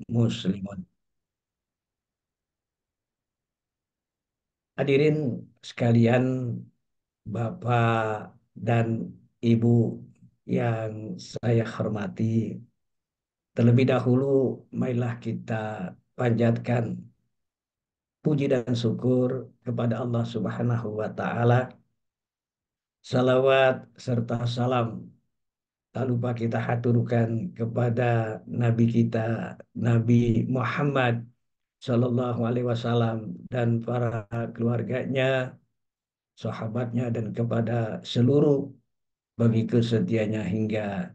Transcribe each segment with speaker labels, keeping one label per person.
Speaker 1: Muslimun. Hadirin sekalian, Bapak dan Ibu yang saya hormati, terlebih dahulu marilah kita panjatkan puji dan syukur kepada Allah Subhanahu wa taala. Salawat serta salam tak lupa kita haturkan kepada Nabi kita, Nabi Muhammad Sallallahu Alaihi Wasallam, dan para keluarganya, sahabatnya, dan kepada seluruh bagi kesetianya hingga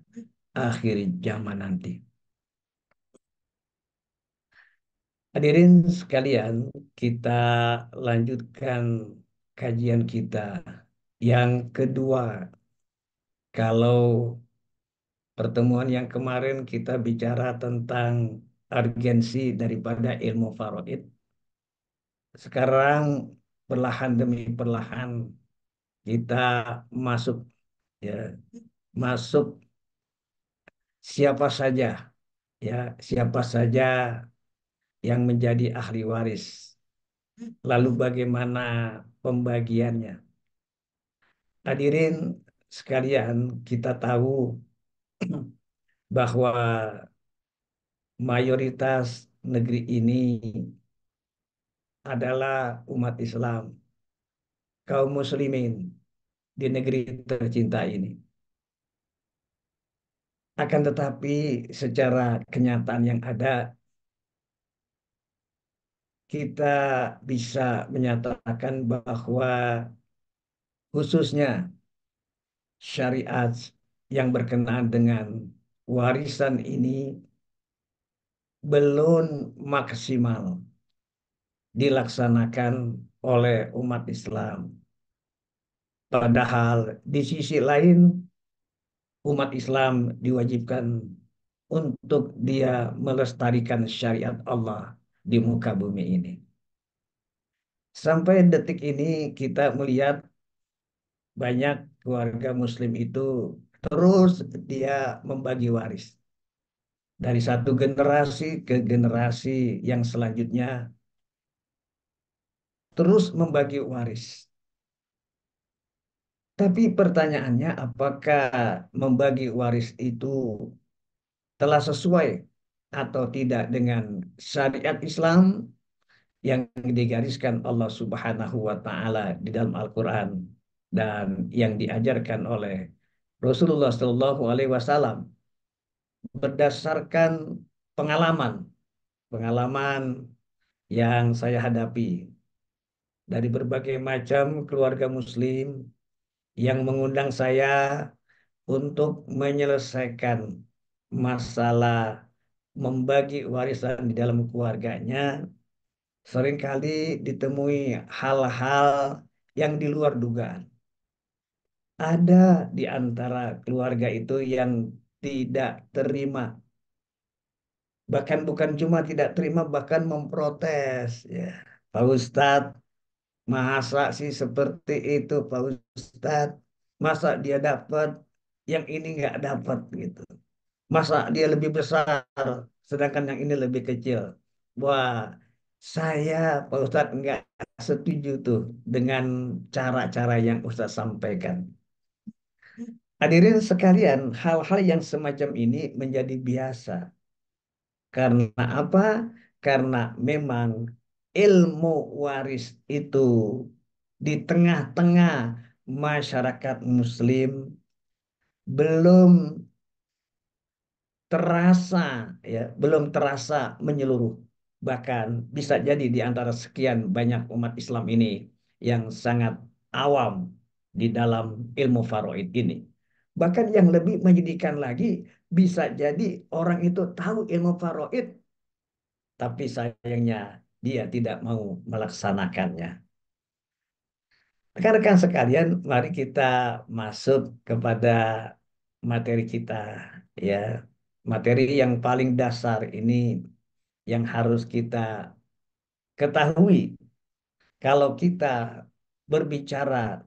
Speaker 1: akhir zaman nanti. Hadirin sekalian, kita lanjutkan kajian kita yang kedua. Kalau pertemuan yang kemarin kita bicara tentang urgensi daripada ilmu faraid, sekarang perlahan demi perlahan kita masuk, ya, masuk siapa saja, ya, siapa saja yang menjadi ahli waris. Lalu bagaimana pembagiannya? Hadirin sekalian, kita tahu bahwa mayoritas negeri ini adalah umat Islam, kaum muslimin di negeri tercinta ini. Akan tetapi secara kenyataan yang ada, kita bisa menyatakan bahwa khususnya syariat yang berkenaan dengan warisan ini belum maksimal dilaksanakan oleh umat Islam. Padahal di sisi lain umat Islam diwajibkan untuk dia melestarikan syariat Allah di muka bumi ini. Sampai detik ini kita melihat banyak keluarga Muslim itu terus dia membagi waris. Dari satu generasi ke generasi yang selanjutnya terus membagi waris. Tapi pertanyaannya, apakah membagi waris itu telah sesuai atau tidak dengan syariat Islam yang digariskan Allah Subhanahu wa taala di dalam Al-Qur'an dan yang diajarkan oleh Rasulullah Shallallahu alaihi wasallam berdasarkan pengalaman pengalaman yang saya hadapi dari berbagai macam keluarga muslim yang mengundang saya untuk menyelesaikan masalah membagi warisan di dalam keluarganya. Seringkali ditemui hal-hal yang di luar dugaan. Ada di antara keluarga itu yang tidak terima, bahkan bukan cuma tidak terima, bahkan memprotes. Ya, Pak Ustadz, masa sih seperti itu, Pak Ustadz? Masa dia dapat yang ini nggak dapat gitu? Masa dia lebih besar, sedangkan yang ini lebih kecil? Wah, saya, Pak Ustadz, nggak setuju tuh dengan cara-cara yang Ustadz sampaikan. Hadirin sekalian, hal-hal yang semacam ini menjadi biasa. Karena apa? Karena memang ilmu waris itu di tengah-tengah masyarakat Muslim belum terasa, ya, belum terasa menyeluruh. Bahkan bisa jadi di antara sekian banyak umat Islam ini yang sangat awam di dalam ilmu faraid ini. Bahkan yang lebih menyedihkan lagi, bisa jadi orang itu tahu ilmu faraid, tapi sayangnya dia tidak mau melaksanakannya. Rekan-rekan sekalian, mari kita masuk kepada materi kita, ya. Materi yang paling dasar ini yang harus kita ketahui kalau kita berbicara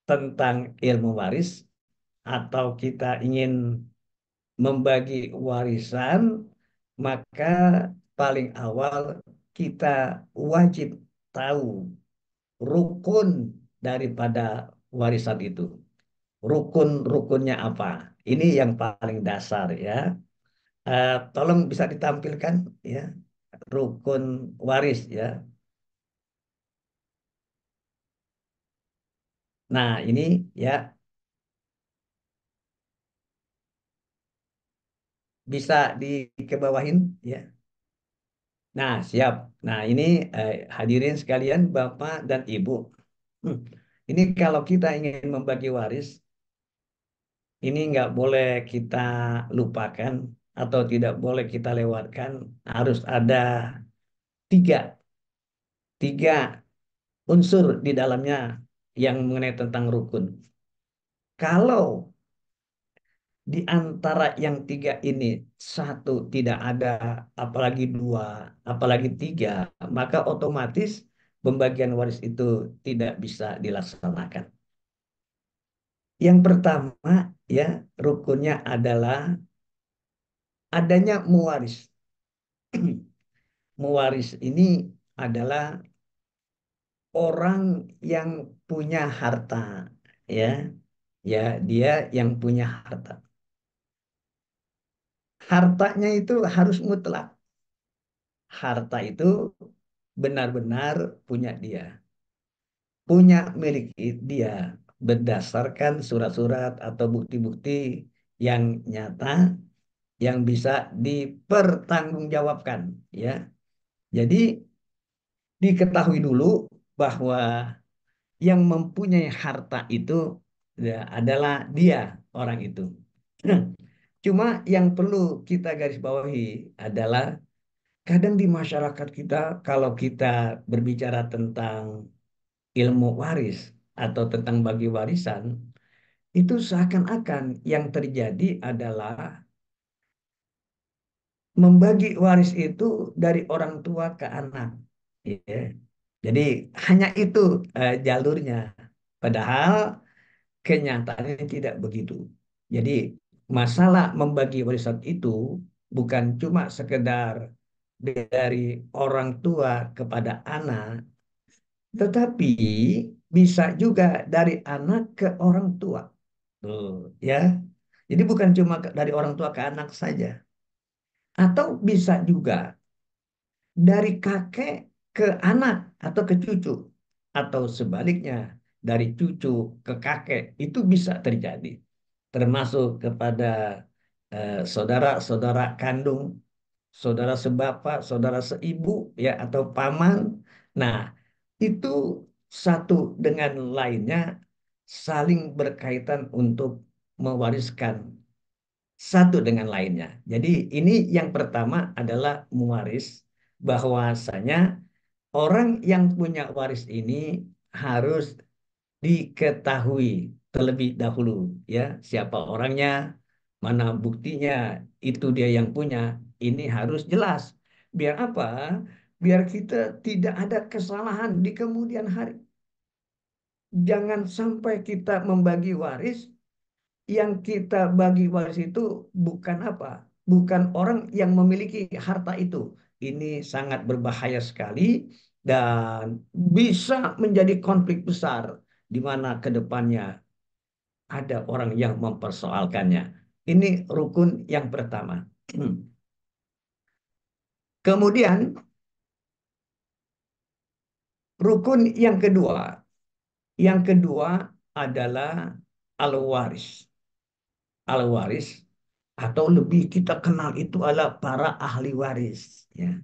Speaker 1: tentang ilmu waris atau kita ingin membagi warisan, maka paling awal kita wajib tahu rukun daripada warisan itu. Rukun-rukunnya apa? Ini yang paling dasar ya. Tolong bisa ditampilkan ya rukun waris ya. Nah, ini ya bisa dikebawahin ya. Nah, siap. Nah, ini hadirin sekalian Bapak dan Ibu. Hmm. Ini kalau kita ingin membagi waris, ini nggak boleh kita lupakan atau tidak boleh kita lewatkan. Harus ada tiga, tiga unsur di dalamnya yang mengenai tentang rukun. Kalau di antara yang tiga ini satu tidak ada, apalagi dua, apalagi tiga, maka otomatis pembagian waris itu tidak bisa dilaksanakan. Yang pertama ya rukunnya adalah adanya muwaris. Muwaris ini adalah orang yang punya harta ya, ya dia yang punya harta. Hartanya itu harus mutlak. Harta itu benar-benar punya dia, punya milik dia berdasarkan surat-surat atau bukti-bukti yang nyata yang bisa dipertanggungjawabkan ya. Jadi diketahui dulu bahwa yang mempunyai harta itu ya, adalah dia orang itu. Cuma yang perlu kita garis bawahi adalah kadang di masyarakat kita kalau kita berbicara tentang ilmu waris atau tentang bagi warisan, itu seakan-akan yang terjadi adalah membagi waris itu dari orang tua ke anak. Ya. Jadi hanya itu jalurnya. Padahal kenyataannya tidak begitu. Jadi masalah membagi warisan itu bukan cuma sekedar dari orang tua kepada anak, tetapi bisa juga dari anak ke orang tua. Tuh, ya. Jadi bukan cuma dari orang tua ke anak saja. Atau bisa juga dari kakek ke anak atau ke cucu. Atau sebaliknya dari cucu ke kakek. Itu bisa terjadi. Termasuk kepada saudara-saudara kandung, saudara sebapak, saudara seibu, ya atau paman. Nah, itu satu dengan lainnya saling berkaitan untuk mewariskan satu dengan lainnya. Jadi ini yang pertama adalah mewaris bahwasanya orang yang punya waris ini harus diketahui terlebih dahulu ya siapa orangnya, mana buktinya itu dia yang punya. Ini harus jelas. Biar apa? Biar kita tidak ada kesalahan di kemudian hari. Jangan sampai kita membagi waris, yang kita bagi waris itu bukan apa? Bukan orang yang memiliki harta itu. Ini sangat berbahaya sekali dan bisa menjadi konflik besar di mana ke depannya ada orang yang mempersoalkannya. Ini rukun yang pertama. Kemudian rukun yang kedua adalah al-waris. Al-waris atau lebih kita kenal itu adalah para ahli waris. Ya.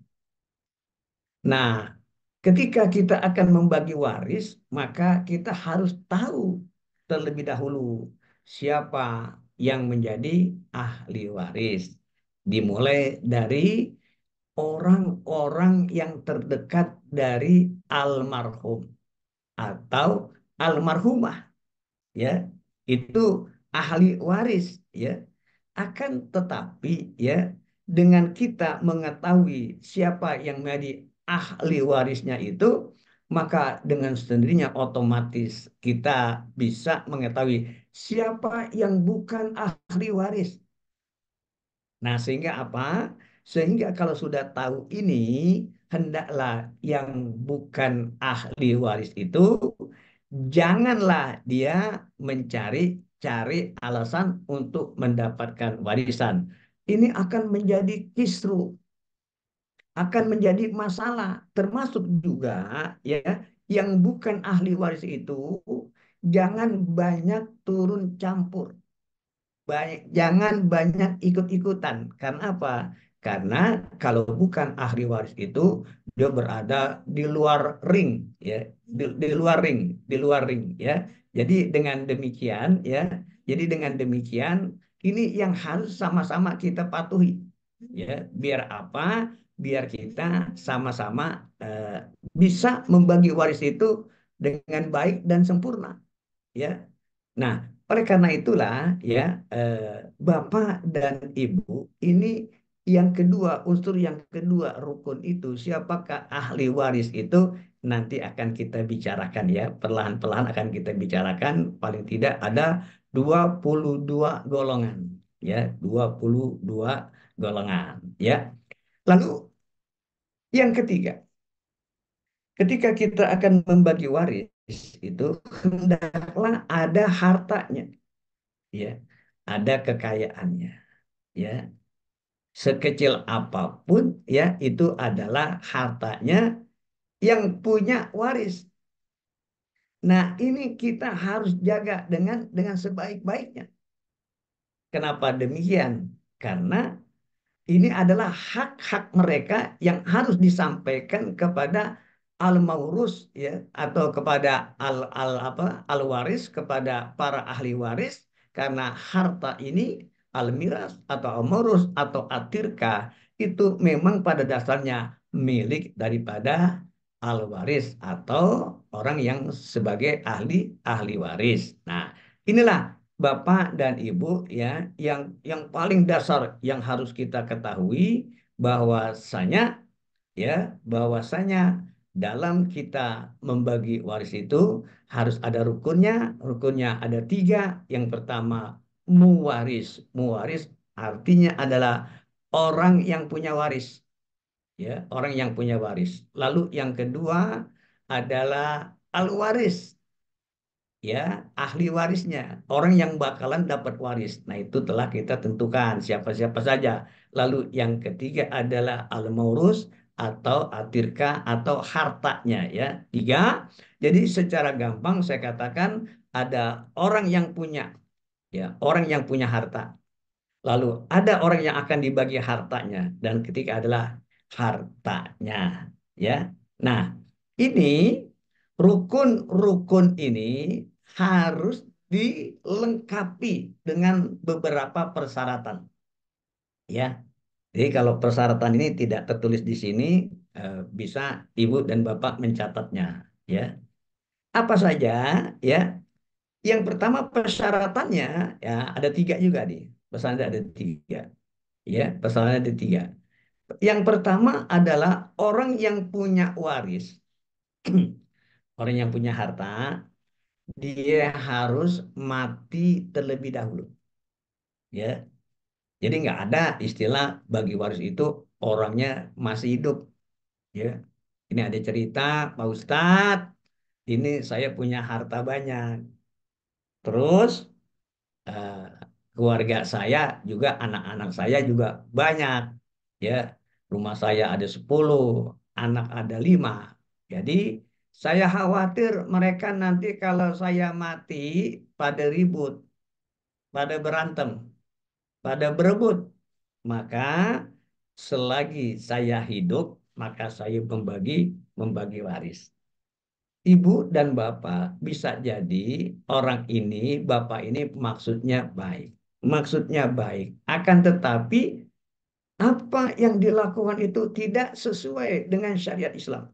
Speaker 1: Nah, ketika kita akan membagi waris, maka kita harus tahu terlebih dahulu siapa yang menjadi ahli waris. Dimulai dari orang-orang yang terdekat dari almarhum atau almarhumah ya itu ahli waris ya. Akan tetapi ya dengan kita mengetahui siapa yang menjadi ahli warisnya itu, maka dengan sendirinya otomatis kita bisa mengetahui siapa yang bukan ahli waris. Nah, sehingga apa? Sehingga kalau sudah tahu ini, hendaklah yang bukan ahli waris itu janganlah dia mencari-cari alasan untuk mendapatkan warisan. Ini akan menjadi kisru, akan menjadi masalah, termasuk juga ya yang bukan ahli waris itu jangan banyak turun campur. Jangan banyak ikut-ikutan. Karena apa? Karena kalau bukan ahli waris itu dia berada di luar ring, ya, di luar ring, di luar ring, ya. Jadi dengan demikian, ya, jadi dengan demikian ini yang harus sama-sama kita patuhi, ya. Biar apa? Biar kita sama-sama eh, bisa membagi waris itu dengan baik dan sempurna, ya. Nah, oleh karena itulah ya eh, Bapak dan Ibu ini yang kedua, unsur yang kedua rukun itu siapakah ahli waris itu nanti akan kita bicarakan ya. Perlahan-perlahan akan kita bicarakan paling tidak ada 22 golongan ya, 22 golongan ya. Lalu yang ketiga, ketika kita akan membagi waris itu hendaklah ada hartanya ya, ada kekayaannya, ya. Sekecil apapun ya itu adalah hartanya yang punya waris. Nah, ini kita harus jaga dengan sebaik-baiknya. Kenapa demikian? Karena ini adalah hak-hak mereka yang harus disampaikan kepada al-maurus ya atau kepada al-waris, kepada para ahli waris, karena harta ini al-miras atau al-maurus atau atirka itu memang pada dasarnya milik daripada al-waris atau orang yang sebagai ahli ahli waris. Nah, inilah Bapak dan Ibu ya yang paling dasar yang harus kita ketahui bahwasanya ya bahwasanya dalam kita membagi waris itu harus ada rukunnya. Rukunnya ada tiga. Yang pertama muwaris. Muwaris artinya adalah orang yang punya waris, ya, orang yang punya waris. Lalu yang kedua adalah alwaris, ya, ahli warisnya, orang yang bakalan dapat waris. Nah, itu telah kita tentukan siapa-siapa saja. Lalu yang ketiga adalah al-maurus atau atirka atau hartanya, ya. Tiga. Jadi secara gampang saya katakan ada orang yang punya, ya, orang yang punya harta. Lalu ada orang yang akan dibagi hartanya dan ketiga adalah hartanya, ya. Nah, ini rukun-rukun ini harus dilengkapi dengan beberapa persyaratan, ya. Jadi kalau persyaratan ini tidak tertulis di sini, bisa Ibu dan Bapak mencatatnya, ya. Apa saja, ya? Yang pertama persyaratannya, ya, ada tiga juga nih. Persyaratan ada tiga, ya. Persyaratan ada tiga. Yang pertama adalah orang yang punya waris, orang yang punya harta, dia harus mati terlebih dahulu, ya. Jadi nggak ada istilah bagi waris itu orangnya masih hidup, ya. Ini ada cerita, Pak Ustadz, ini saya punya harta banyak. Terus eh, keluarga saya juga, anak-anak saya juga banyak, ya. Rumah saya ada 10, anak ada 5. Jadi saya khawatir mereka nanti kalau saya mati pada ribut, pada berantem, pada berebut. Maka selagi saya hidup, maka saya membagi membagi waris. Ibu dan bapak bisa jadi orang ini, bapak ini maksudnya baik. Maksudnya baik. Akan tetapi apa yang dilakukan itu tidak sesuai dengan syariat Islam.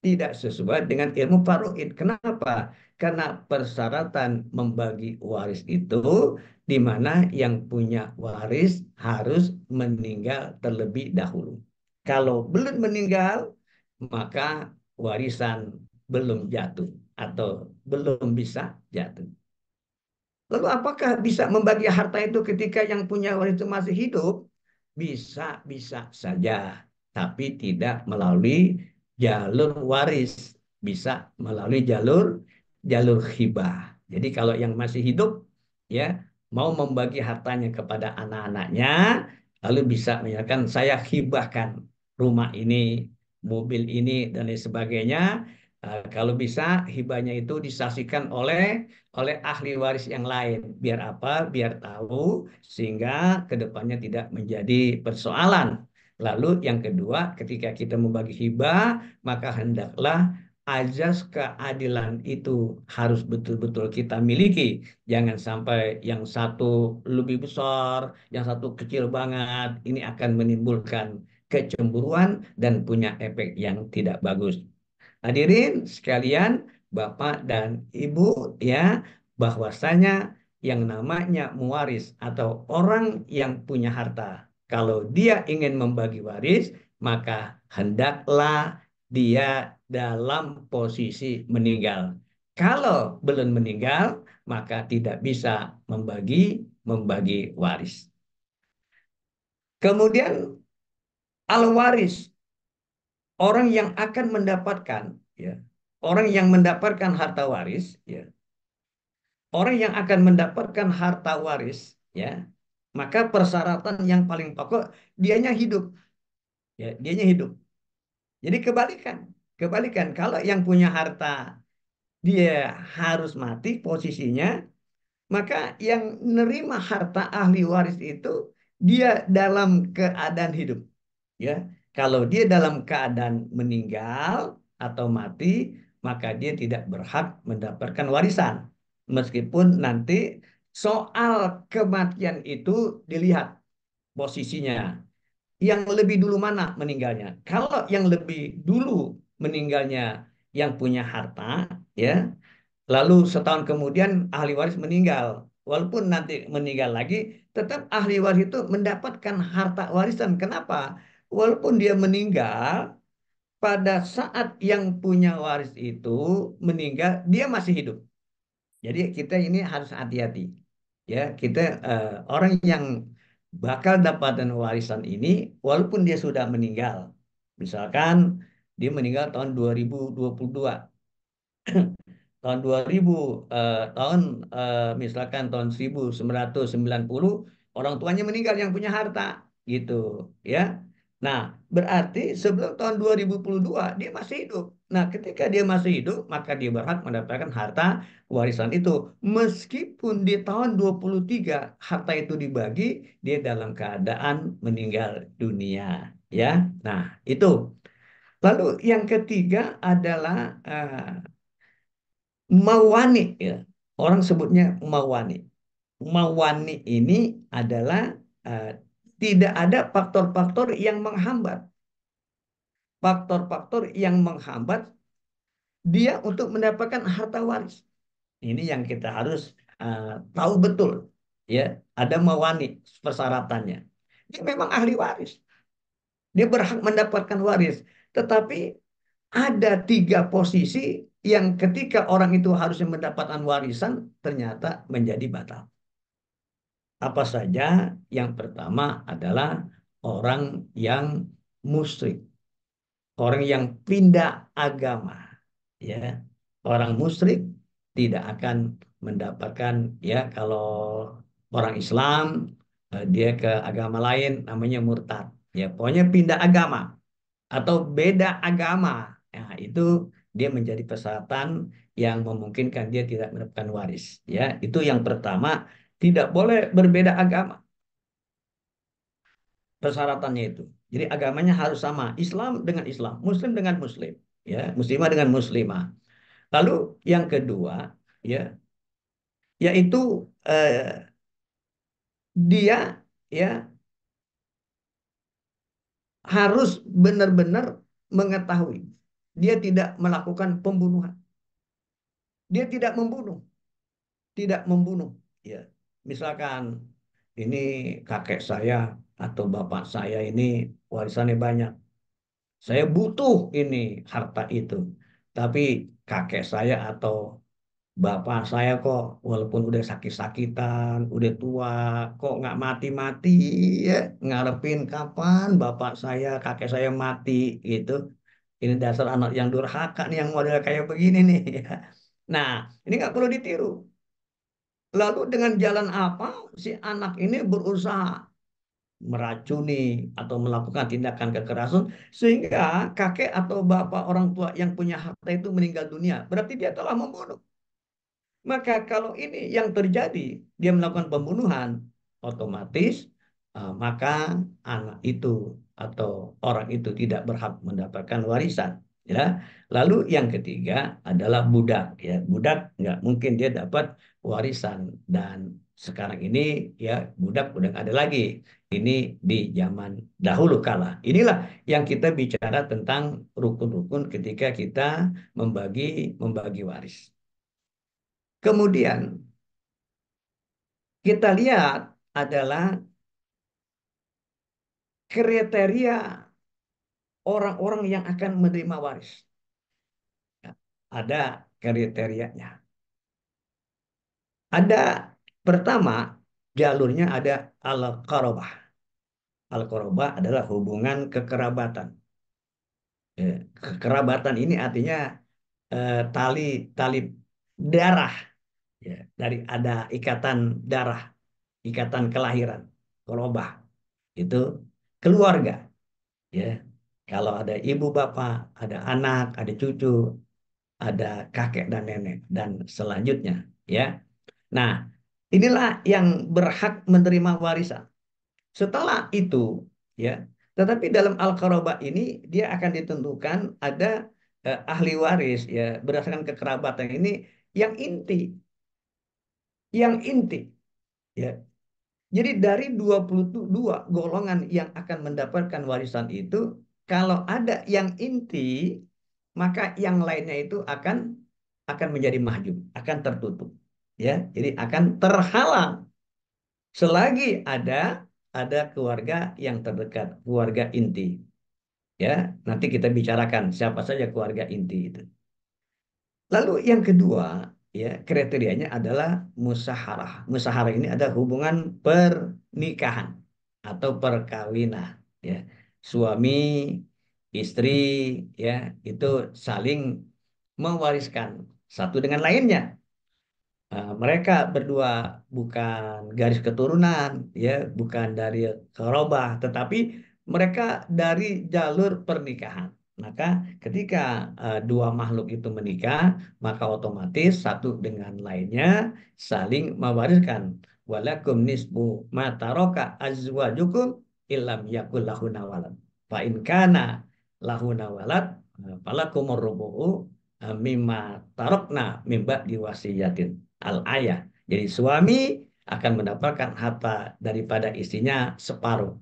Speaker 1: Tidak sesuai dengan ilmu faraid. Kenapa? Karena persyaratan membagi waris itu di mana yang punya waris harus meninggal terlebih dahulu. Kalau belum meninggal, maka warisan belum jatuh atau belum bisa jatuh. Lalu apakah bisa membagi harta itu ketika yang punya waris itu masih hidup? bisa saja, tapi tidak melalui jalur waris, bisa melalui jalur jalur hibah. Jadi kalau yang masih hidup ya mau membagi hartanya kepada anak-anaknya, lalu bisa menyatakan saya hibahkan rumah ini, mobil ini dan lain sebagainya. Kalau bisa hibahnya itu disaksikan oleh ahli waris yang lain. Biar apa? Biar tahu sehingga kedepannya tidak menjadi persoalan. Lalu yang kedua, ketika kita membagi hibah, maka hendaklah azas keadilan itu harus betul-betul kita miliki. Jangan sampai yang satu lebih besar, yang satu kecil banget. Ini akan menimbulkan kecemburuan dan punya efek yang tidak bagus. Hadirin sekalian, Bapak dan Ibu, ya, bahwasanya yang namanya mewaris atau orang yang punya harta, kalau dia ingin membagi waris, maka hendaklah dia dalam posisi meninggal. Kalau belum meninggal, maka tidak bisa membagi membagi waris. Kemudian al-waris, orang yang akan mendapatkan, ya, orang yang mendapatkan harta waris, ya, orang yang akan mendapatkan harta waris, ya, maka persyaratan yang paling pokok dianya hidup, ya, dianya hidup. Jadi kebalikan, kebalikan. Kalau yang punya harta dia harus mati posisinya, maka yang nerima harta ahli waris itu dia dalam keadaan hidup. Ya, kalau dia dalam keadaan meninggal atau mati, maka dia tidak berhak mendapatkan warisan. Meskipun nanti soal kematian itu dilihat posisinya. Yang lebih dulu mana meninggalnya? Kalau yang lebih dulu meninggalnya yang punya harta, ya, lalu setahun kemudian ahli waris meninggal. Walaupun nanti meninggal lagi, tetap ahli waris itu mendapatkan harta warisan. Kenapa? Walaupun dia meninggal, pada saat yang punya waris itu meninggal, dia masih hidup. Jadi kita ini harus hati-hati. Ya, kita orang yang bakal dapatkan warisan ini, walaupun dia sudah meninggal. Misalkan dia meninggal tahun 2022, tahun 2000, tahun misalkan tahun 1990 orang tuanya meninggal yang punya harta gitu ya. Nah, berarti sebelum tahun 2022 dia masih hidup. Nah, ketika dia masih hidup, maka dia berhak mendapatkan harta warisan itu. Meskipun di tahun 23 harta itu dibagi, dia dalam keadaan meninggal dunia ya. Nah, itu. Lalu yang ketiga adalah mawani ya. Orang sebutnya mawani. Mawani ini adalah eh, tidak ada faktor-faktor yang menghambat. Faktor-faktor yang menghambat dia untuk mendapatkan harta waris. Ini yang kita harus tahu betul. Ya, ada mawani persyaratannya. Dia memang ahli waris. Dia berhak mendapatkan waris. Tetapi ada tiga posisi yang ketika orang itu harusnya mendapatkan warisan ternyata menjadi batal. Apa saja? Yang pertama adalah orang yang musyrik, orang yang pindah agama, ya. Orang musyrik tidak akan mendapatkan, ya, kalau orang Islam dia ke agama lain namanya murtad. Ya, pokoknya pindah agama atau beda agama. Nah, itu dia menjadi persyaratan yang memungkinkan dia tidak mendapatkan waris. Ya, itu yang pertama, tidak boleh berbeda agama. Persyaratannya itu. Jadi agamanya harus sama, Islam dengan Islam, Muslim dengan Muslim, ya, Muslimah dengan Muslimah. Lalu yang kedua, ya, yaitu dia ya harus benar-benar mengetahui dia tidak melakukan pembunuhan, dia tidak membunuh, tidak membunuh. Ya, misalkan ini kakek saya atau bapak saya ini warisannya banyak. Saya butuh ini harta itu. Tapi kakek saya atau Bapak saya kok walaupun udah sakit-sakitan, udah tua, kok nggak mati-mati ya, ngarepin kapan bapak saya, kakek saya mati gitu. Ini dasar anak yang durhaka nih yang model kayak begini nih. Ya. Nah, ini nggak perlu ditiru. Lalu dengan jalan apa si anak ini berusaha meracuni atau melakukan tindakan kekerasan sehingga kakek atau bapak orang tua yang punya harta itu meninggal dunia. Berarti dia telah membunuh. Maka kalau ini yang terjadi, dia melakukan pembunuhan, otomatis maka anak itu atau orang itu tidak berhak mendapatkan warisan. Ya, lalu yang ketiga adalah budak. Ya, budak nggak mungkin dia dapat warisan dan sekarang ini ya budak udah nggak ada lagi. Ini di zaman dahulu kala. Inilah yang kita bicara tentang rukun-rukun ketika kita membagi membagi waris. Kemudian kita lihat adalah kriteria orang-orang yang akan menerima waris. Ya, ada kriterianya. Ada pertama jalurnya ada al-qarabah. Al-qarabah adalah hubungan kekerabatan. Ya, kekerabatan ini artinya tali tali darah ya, dari ada ikatan darah, ikatan kelahiran, qarabah itu keluarga ya. Kalau ada ibu bapak, ada anak, ada cucu, ada kakek dan nenek dan selanjutnya ya. Nah, inilah yang berhak menerima warisan. Setelah itu ya, tetapi dalam al-qarabah ini dia akan ditentukan ada ahli waris ya berdasarkan kekerabatan ini yang inti, yang inti ya. Jadi dari 22 golongan yang akan mendapatkan warisan itu, kalau ada yang inti, maka yang lainnya itu akan menjadi mahjub, akan tertutup. Ya, jadi akan terhalang selagi ada keluarga yang terdekat, keluarga inti. Ya, nanti kita bicarakan siapa saja keluarga inti itu. Lalu yang kedua, ya kriterianya adalah musaharah. Musaharah ini ada hubungan pernikahan atau perkawinan. Ya, suami, istri, ya itu saling mewariskan satu dengan lainnya. Mereka berdua bukan garis keturunan, ya, bukan dari kerobah, tetapi mereka dari jalur pernikahan. Maka ketika dua makhluk itu menikah, maka otomatis satu dengan lainnya saling mewariskan. Walakum nisbu ma taraka azwajukum illam yakul lahuna walad. Fa in kana lahuna walad, falakumur rubu'u mimma tarokna mimba diwasiyatin al-ayah. Jadi suami akan mendapatkan harta daripada istrinya separuh.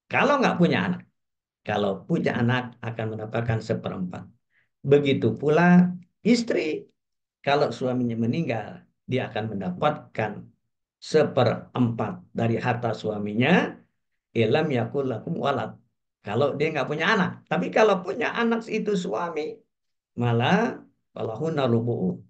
Speaker 1: Kalau nggak punya anak, kalau punya anak akan mendapatkan seperempat. Begitu pula istri, kalau suaminya meninggal, dia akan mendapatkan seperempat dari harta suaminya. Ilam yakul lakum walad. Kalau dia nggak punya anak. Tapi kalau punya anak itu suami, malah walahunna rubu'u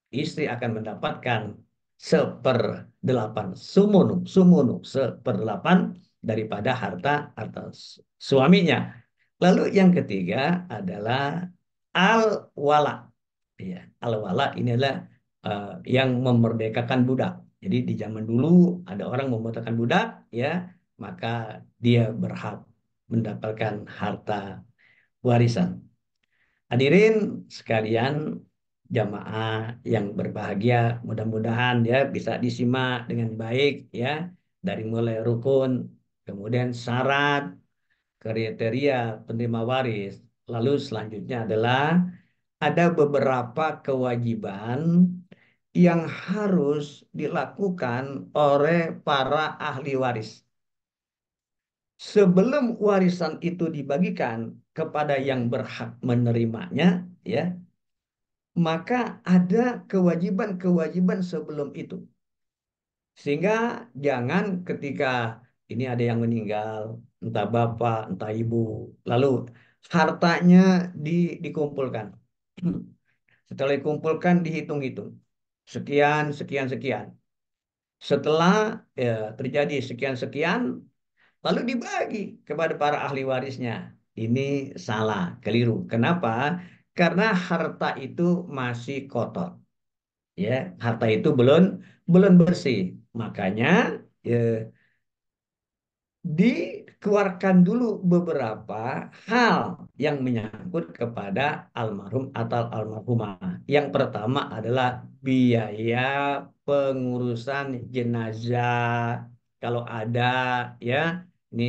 Speaker 1: istri akan mendapatkan seperdelapan sumunu sumunu seperdelapan daripada harta harta suaminya. Lalu yang ketiga adalah al-wala. Ya, al-wala ini adalah yang memerdekakan budak. Jadi di zaman dulu ada orang membutuhkan budak, ya, maka dia berhak mendapatkan harta warisan. Hadirin sekalian, jamaah yang berbahagia, mudah-mudahan ya bisa disimak dengan baik ya dari mulai rukun, kemudian syarat, kriteria penerima waris. Lalu selanjutnya adalah ada beberapa kewajiban yang harus dilakukan oleh para ahli waris. Sebelum warisan itu dibagikan kepada yang berhak menerimanya, ya, maka ada kewajiban-kewajiban sebelum itu. Sehingga jangan ketika ini ada yang meninggal, entah bapak, entah ibu, lalu hartanya dikumpulkan. Setelah dikumpulkan, dihitung-hitung. Sekian, sekian, sekian. Setelah terjadi sekian-sekian, lalu dibagi kepada para ahli warisnya. Ini salah, keliru. Kenapa? Karena harta itu masih kotor. Ya, harta itu belum belum bersih. Makanya eh, dikeluarkan dulu beberapa hal yang menyangkut kepada almarhum atau almarhumah. Yang pertama adalah biaya pengurusan jenazah. Kalau ada, ya, ini,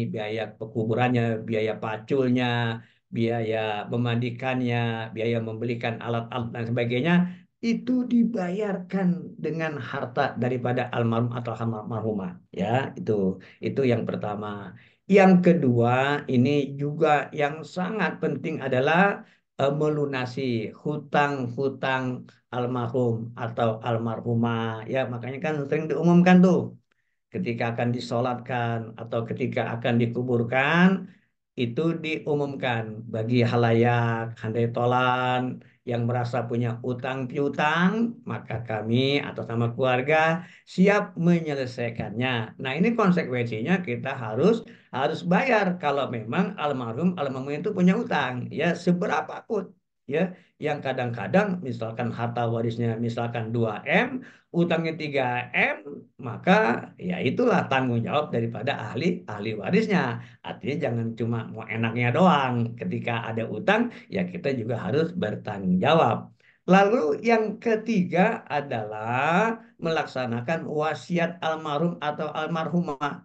Speaker 1: biaya pekuburannya, biaya paculnya, biaya memandikannya, biaya membelikan alat-alat dan sebagainya, itu dibayarkan dengan harta daripada almarhum atau almarhumah. Ya, itu yang pertama. Yang kedua, ini juga yang sangat penting adalah melunasi hutang-hutang almarhum atau almarhumah. Ya, makanya kan sering diumumkan tuh ketika akan disolatkan atau ketika akan dikuburkan, itu diumumkan bagi halayak handai tolan yang merasa punya utang piutang, maka kami atau sama keluarga siap menyelesaikannya. Nah, ini konsekuensinya kita harus harus bayar kalau memang almarhum itu punya utang, ya, seberapa pun, ya, yang kadang-kadang misalkan harta warisnya misalkan 2 M, utangnya 3 M, maka ya itulah tanggung jawab daripada ahli ahli warisnya. Artinya jangan cuma mau enaknya doang. Ketika ada utang, ya kita juga harus bertanggung jawab. Lalu yang ketiga adalah melaksanakan wasiat almarhum atau almarhumah.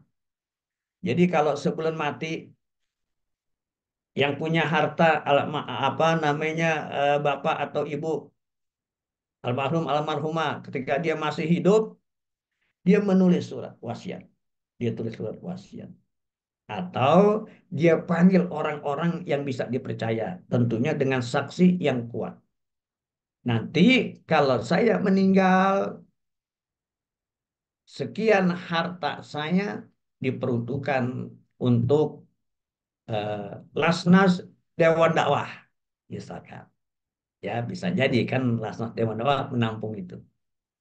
Speaker 1: Jadi kalau sebelum mati, yang punya harta apa namanya, bapak atau ibu almarhum almarhumah, ketika dia masih hidup, dia menulis surat wasiat. Dia tulis surat wasiat. Atau dia panggil orang-orang yang bisa dipercaya, tentunya dengan saksi yang kuat. Nanti kalau saya meninggal, sekian harta saya diperuntukkan untuk eh, Lasnas Dewan Dakwah, misalkan. Ya, bisa jadi kan Lasnas Dewan Dakwah menampung itu.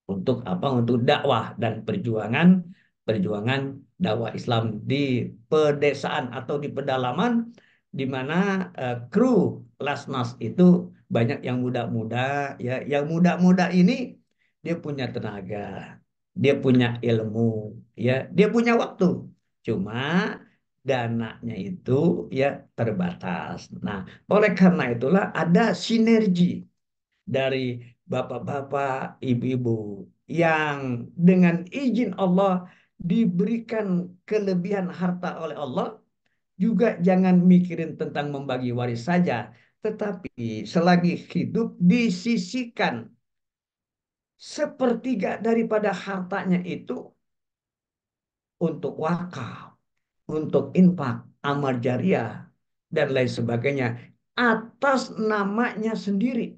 Speaker 1: Untuk apa? Untuk dakwah dan perjuangan perjuangan dakwah Islam di pedesaan atau di pedalaman, di mana kru Lasnas itu banyak yang muda-muda, ya, yang muda-muda ini dia punya tenaga, dia punya ilmu, ya, dia punya waktu. Cuma dananya itu, ya, terbatas. Nah, oleh karena itulah ada sinergi dari bapak-bapak, ibu-ibu yang dengan izin Allah diberikan kelebihan harta oleh Allah, juga jangan mikirin tentang membagi waris saja, tetapi selagi hidup disisihkan sepertiga daripada hartanya itu untuk wakaf, untuk infak, amal jariah, dan lain sebagainya atas namanya sendiri.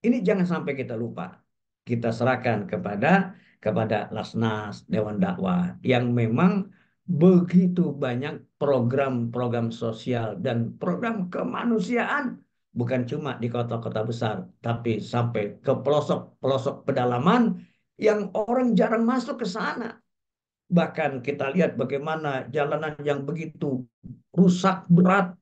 Speaker 1: Ini jangan sampai kita lupa. Kita serahkan kepada Lasnas Dewan Dakwah yang memang begitu banyak program-program sosial dan program kemanusiaan, bukan cuma di kota-kota besar, tapi sampai ke pelosok-pelosok pedalaman yang orang jarang masuk ke sana. Bahkan kita lihat bagaimana jalanan yang begitu rusak berat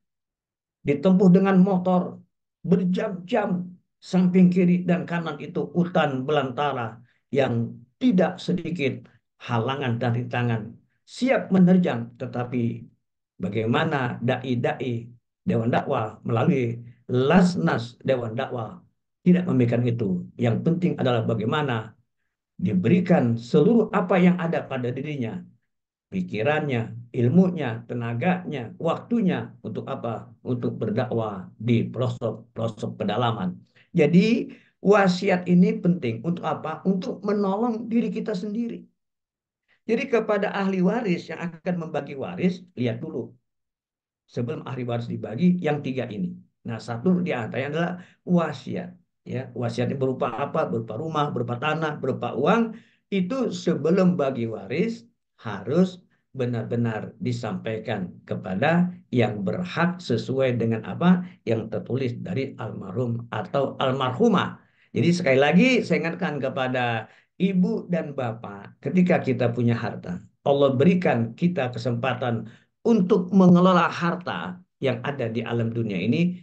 Speaker 1: ditempuh dengan motor berjam-jam, samping kiri dan kanan itu hutan belantara yang tidak sedikit halangan dan rintangan siap menerjang, tetapi bagaimana dai-dai Dewan Dakwah melalui Lasnas Dewan Dakwah tidak memikirkan itu. Yang penting adalah bagaimana diberikan seluruh apa yang ada pada dirinya, pikirannya, ilmunya, tenaganya, waktunya untuk apa? Untuk berdakwah di pelosok-pelosok pedalaman. Jadi wasiat ini penting untuk apa? Untuk menolong diri kita sendiri. Jadi kepada ahli waris yang akan membagi waris, lihat dulu sebelum ahli waris dibagi yang tiga ini. Nah, satu di antaranya adalah wasiat. Ya, wasiatnya berupa apa? Berupa rumah, berupa tanah, berupa uang. Itu sebelum bagi waris harus benar-benar disampaikan kepada yang berhak sesuai dengan apa yang tertulis dari almarhum atau almarhumah. Jadi sekali lagi saya ingatkan kepada ibu dan bapak, ketika kita punya harta, Allah berikan kita kesempatan untuk mengelola harta yang ada di alam dunia ini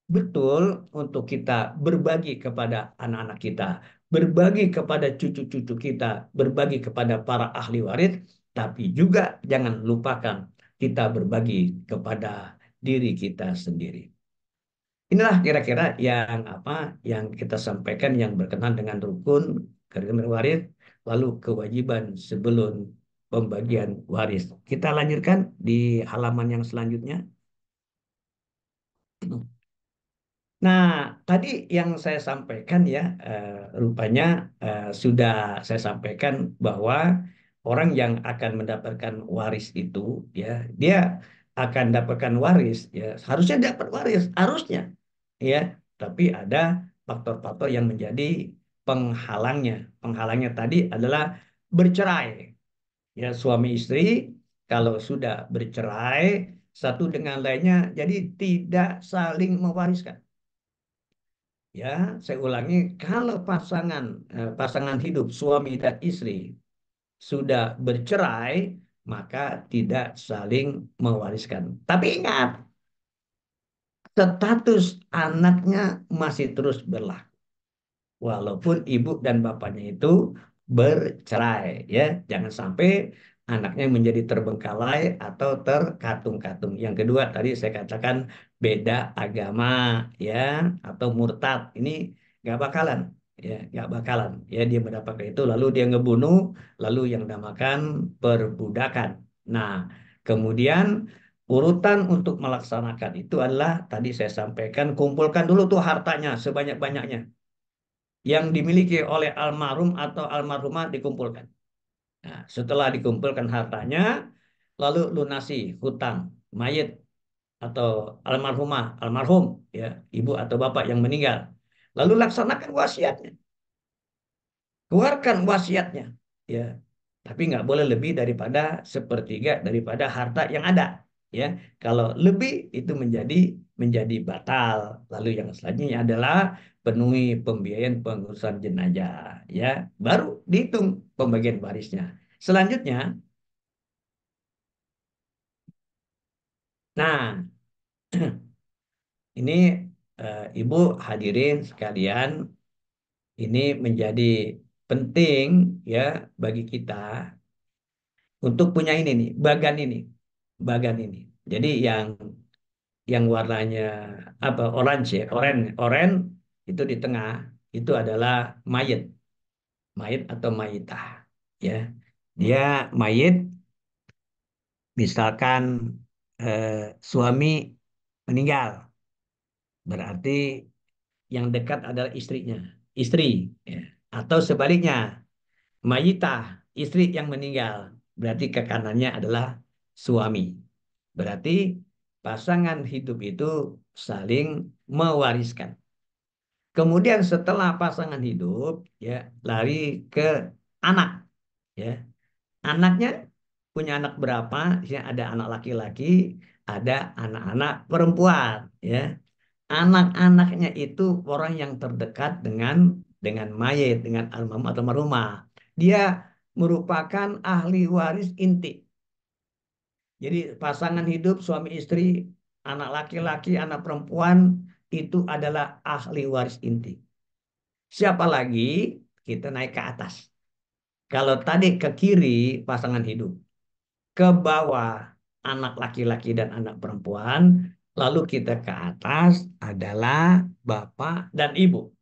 Speaker 1: betul untuk kita berbagi kepada anak-anak kita, berbagi kepada cucu-cucu kita, berbagi kepada para ahli waris, tapi juga jangan lupakan kita berbagi kepada diri kita sendiri. Inilah kira-kira yang apa yang kita sampaikan yang berkenaan dengan rukun keluarga waris, lalu kewajiban sebelum pembagian waris. Kita lanjutkan di halaman yang selanjutnya. Nah, tadi yang saya sampaikan ya, rupanya sudah saya sampaikan bahwa orang yang akan mendapatkan waris itu, ya, dia akan dapatkan waris, ya, harusnya dapat waris, harusnya, ya. Tapi ada faktor-faktor yang menjadi penghalangnya. Penghalangnya tadi adalah bercerai, ya, suami istri kalau sudah bercerai satu dengan lainnya, jadi tidak saling mewariskan. Ya, saya ulangi, kalau pasangan hidup suami dan istri sudah bercerai, maka tidak saling mewariskan. Tapi ingat, status anaknya masih terus berlaku walaupun ibu dan bapaknya itu bercerai, ya. Jangan sampai anaknya menjadi terbengkalai atau terkatung-katung. Yang kedua tadi saya katakan beda agama, ya, atau murtad, ini nggak bakalan, ya, nggak bakalan, ya, dia mendapatkan itu lalu dia ngebunuh, lalu yang namakan perbudakan. Nah, kemudian urutan untuk melaksanakan itu adalah tadi saya sampaikan, kumpulkan dulu tuh hartanya sebanyak-banyaknya yang dimiliki oleh almarhum atau almarhumah, dikumpulkan. Nah, setelah dikumpulkan hartanya, lalu lunasi hutang mayit atau almarhumah, almarhum, ya, ibu atau bapak yang meninggal. Lalu laksanakan wasiatnya, keluarkan wasiatnya, ya. Tapi nggak boleh lebih daripada sepertiga daripada harta yang ada, ya. Kalau lebih itu menjadi batal. Lalu yang selanjutnya adalah penuhi pembiayaan pengurusan jenazah, ya. Baru dihitung pembagian warisnya. Selanjutnya, nah, ini ibu hadirin sekalian, ini menjadi penting, ya, bagi kita untuk punya ini nih, bagan ini. Jadi yang warnanya apa, orange, ya, orange itu di tengah, itu adalah mayit, mayit atau mayitah, ya. Dia mayit, misalkan eh, suami meninggal, berarti yang dekat adalah istrinya, istri, ya. Atau sebaliknya, mayitah, istri yang meninggal, berarti ke kanannya adalah suami. Berarti pasangan hidup itu saling mewariskan. Kemudian setelah pasangan hidup, ya, lari ke anak, ya. Anaknya punya anak berapa? Ya, ada anak laki-laki, ada anak-anak perempuan, ya. Anak-anaknya itu orang yang terdekat dengan mayit, dengan almarhum atau almarhumah. Dia merupakan ahli waris inti. Jadi pasangan hidup suami istri, anak laki-laki, anak perempuan itu adalah ahli waris inti. Siapa lagi? Kita naik ke atas. Kalau tadi ke kiri pasangan hidup, ke bawah anak laki-laki dan anak perempuan, lalu kita ke atas adalah bapak dan ibu.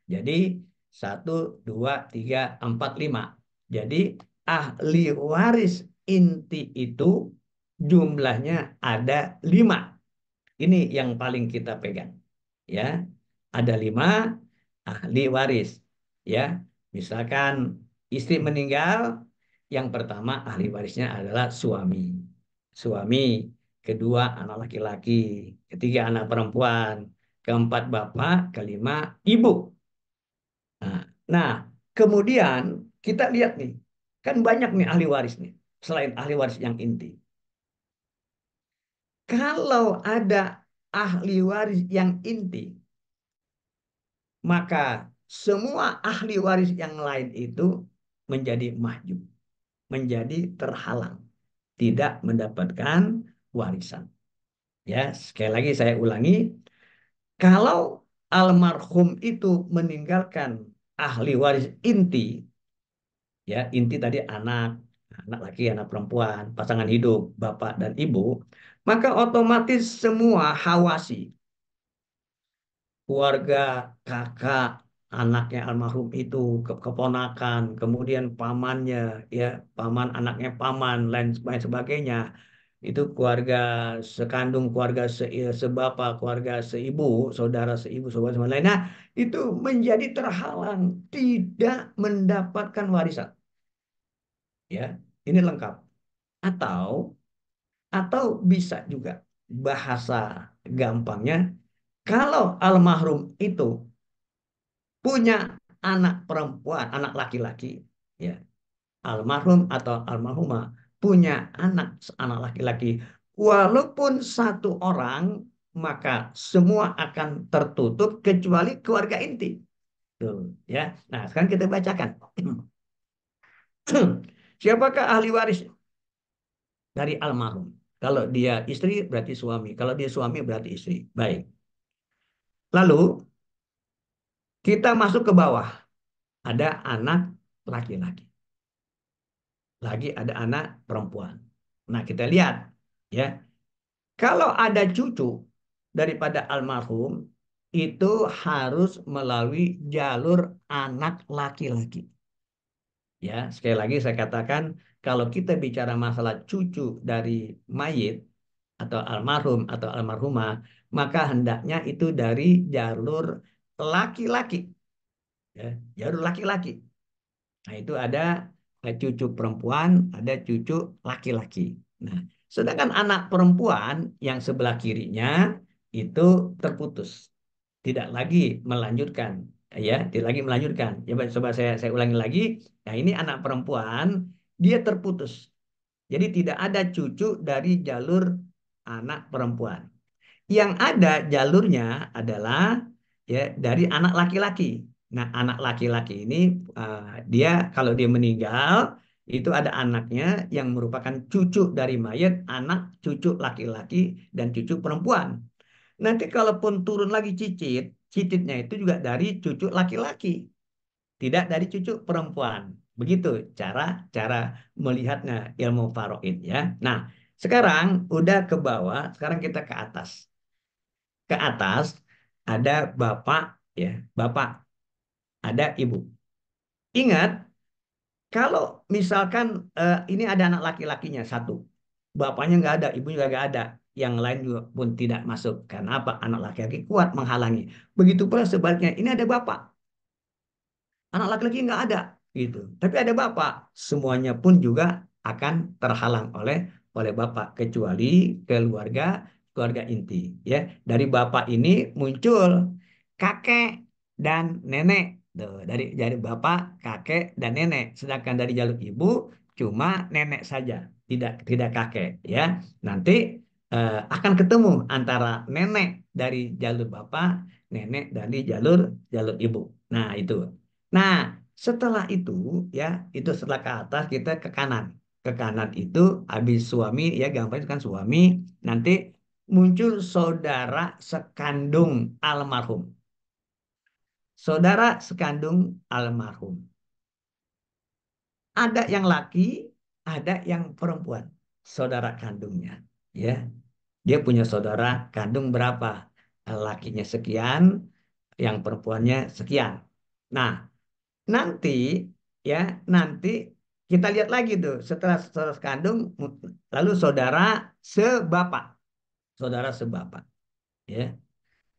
Speaker 1: Jadi satu, dua, tiga, empat, lima. Jadi ahli waris inti itu jumlahnya ada lima. Ini yang paling kita pegang, ya. Ada lima ahli waris, ya. Misalkan istri meninggal, yang pertama ahli warisnya adalah suami, suami, kedua anak laki-laki, ketiga anak perempuan, keempat bapak, kelima ibu. Nah, nah, kemudian kita lihat nih, kan banyak nih ahli waris nih. selain ahli waris yang inti. Kalau ada ahli waris yang inti, maka semua ahli waris yang lain itu menjadi mahjub, menjadi terhalang, tidak mendapatkan warisan. Ya, sekali lagi saya ulangi, kalau almarhum itu meninggalkan ahli waris inti, ya inti tadi anak, anak laki, anak perempuan, pasangan hidup, bapak dan ibu, maka otomatis semua hawasi, keluarga, kakak, anaknya almarhum itu, keponakan, kemudian pamannya, ya paman anaknya paman, lain sebagainya, itu keluarga sekandung, keluarga sebapa, keluarga seibu, saudara seibu, saudara lainnya, itu menjadi terhalang, tidak mendapatkan warisan. Ya, ini lengkap. Atau bisa juga bahasa gampangnya, kalau almarhum itu punya anak perempuan, anak laki-laki, ya, almarhum atau almarhumah punya anak laki-laki, walaupun satu orang, maka semua akan tertutup kecuali keluarga inti. Tuh, ya. Nah, sekarang kita bacakan. Siapakah ahli waris dari almarhum? Kalau dia istri berarti suami, kalau dia suami berarti istri. Baik. Lalu kita masuk ke bawah, ada anak laki-laki, lagi ada anak perempuan. Nah, kita lihat ya. Kalau ada cucu daripada almarhum, itu harus melalui jalur anak laki-laki. Ya, sekali lagi saya katakan, kalau kita bicara masalah cucu dari mayit atau almarhum atau almarhumah, maka hendaknya itu dari jalur laki-laki. Ya, jalur laki-laki. Nah, itu ada cucu perempuan, ada cucu laki-laki. Nah, sedangkan anak perempuan yang sebelah kirinya itu terputus, tidak lagi melanjutkan, ya, tidak lagi melanjutkan. Coba saya ulangi lagi. Nah, ini anak perempuan, dia terputus. Jadi tidak ada cucu dari jalur anak perempuan. Yang ada jalurnya adalah ya dari anak laki-laki. Nah, anak laki-laki ini dia kalau dia meninggal itu ada anaknya yang merupakan cucu dari mayat, anak cucu laki-laki dan cucu perempuan. Nanti kalaupun turun lagi cicit, cicitnya itu juga dari cucu laki-laki, tidak dari cucu perempuan. Begitu cara cara melihatnya ilmu faraid ya. Nah, sekarang udah ke bawah, sekarang kita ke atas. Ke atas ada bapak, ya, bapak, ada ibu. Ingat, kalau misalkan ini ada anak laki-lakinya satu, bapaknya nggak ada, ibunya juga nggak ada, yang lain juga pun tidak masuk. Karena apa? Anak laki-laki kuat menghalangi. Begitu pula sebaliknya, ini ada bapak, anak laki-laki nggak ada, gitu. Tapi ada bapak, semuanya pun juga akan terhalang oleh bapak kecuali keluarga keluarga inti. Ya, dari bapak ini muncul kakek dan nenek. Tuh, dari bapak, kakek dan nenek. Sedangkan dari jalur ibu cuma nenek saja, tidak kakek. Ya, nanti akan ketemu antara nenek dari jalur bapak, nenek dari jalur jalur ibu. Nah, itu. Nah, setelah itu ya, itu setelah ke atas kita ke kanan. Ke kanan itu habis suami ya, gampang itu kan suami, nanti muncul saudara sekandung almarhum. Saudara sekandung almarhum. Ada yang laki, ada yang perempuan. Saudara kandungnya, ya. Dia punya saudara kandung berapa? Lakinya sekian, yang perempuannya sekian. Nah, nanti ya, nanti kita lihat lagi tuh setelah saudara kandung lalu saudara sebapak. Saudara sebapak, ya.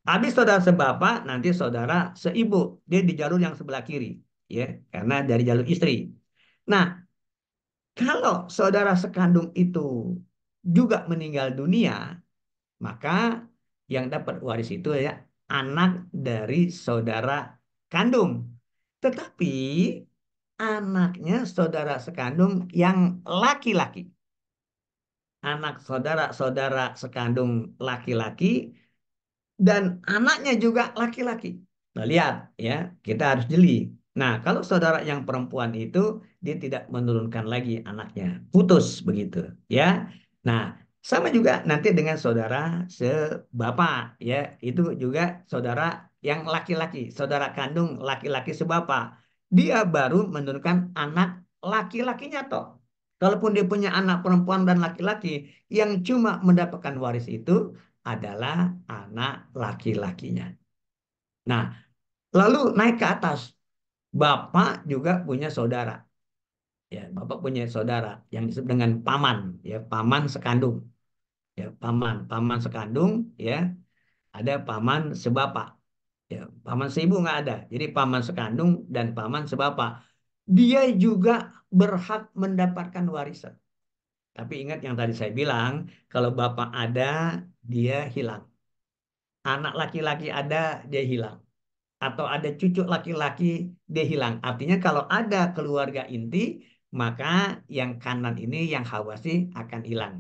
Speaker 1: Habis saudara sebapak, nanti saudara seibu. Dia di jalur yang sebelah kiri, ya, karena dari jalur istri. Nah, kalau saudara sekandung itu juga meninggal dunia, maka yang dapat waris itu ya anak dari saudara kandung. Tetapi anaknya saudara sekandung yang laki-laki. Anak saudara-saudara sekandung laki-laki dan anaknya juga laki-laki. Nah, lihat ya, kita harus jeli. Nah, kalau saudara yang perempuan itu dia tidak menurunkan lagi anaknya, putus begitu, ya. Nah, sama juga nanti dengan saudara sebapak, ya, itu juga saudara yang laki-laki, saudara kandung laki-laki sebapak. Dia baru menurunkan anak laki-lakinya toh. Kalaupun dia punya anak perempuan dan laki-laki, yang cuma mendapatkan waris itu adalah anak laki-lakinya. Nah, lalu naik ke atas. Bapak juga punya saudara. Ya, bapak punya saudara yang disebut dengan paman, ya, paman sekandung. Ya, paman sekandung, ya, ada paman sebapak. Ya, paman seibu nggak ada. Jadi paman sekandung dan paman sebapak. Dia juga berhak mendapatkan warisan. Tapi ingat yang tadi saya bilang, kalau bapak ada, dia hilang. Anak laki-laki ada, dia hilang. Atau ada cucu laki-laki, dia hilang. Artinya kalau ada keluarga inti, maka yang kanan ini, yang hawasi akan hilang.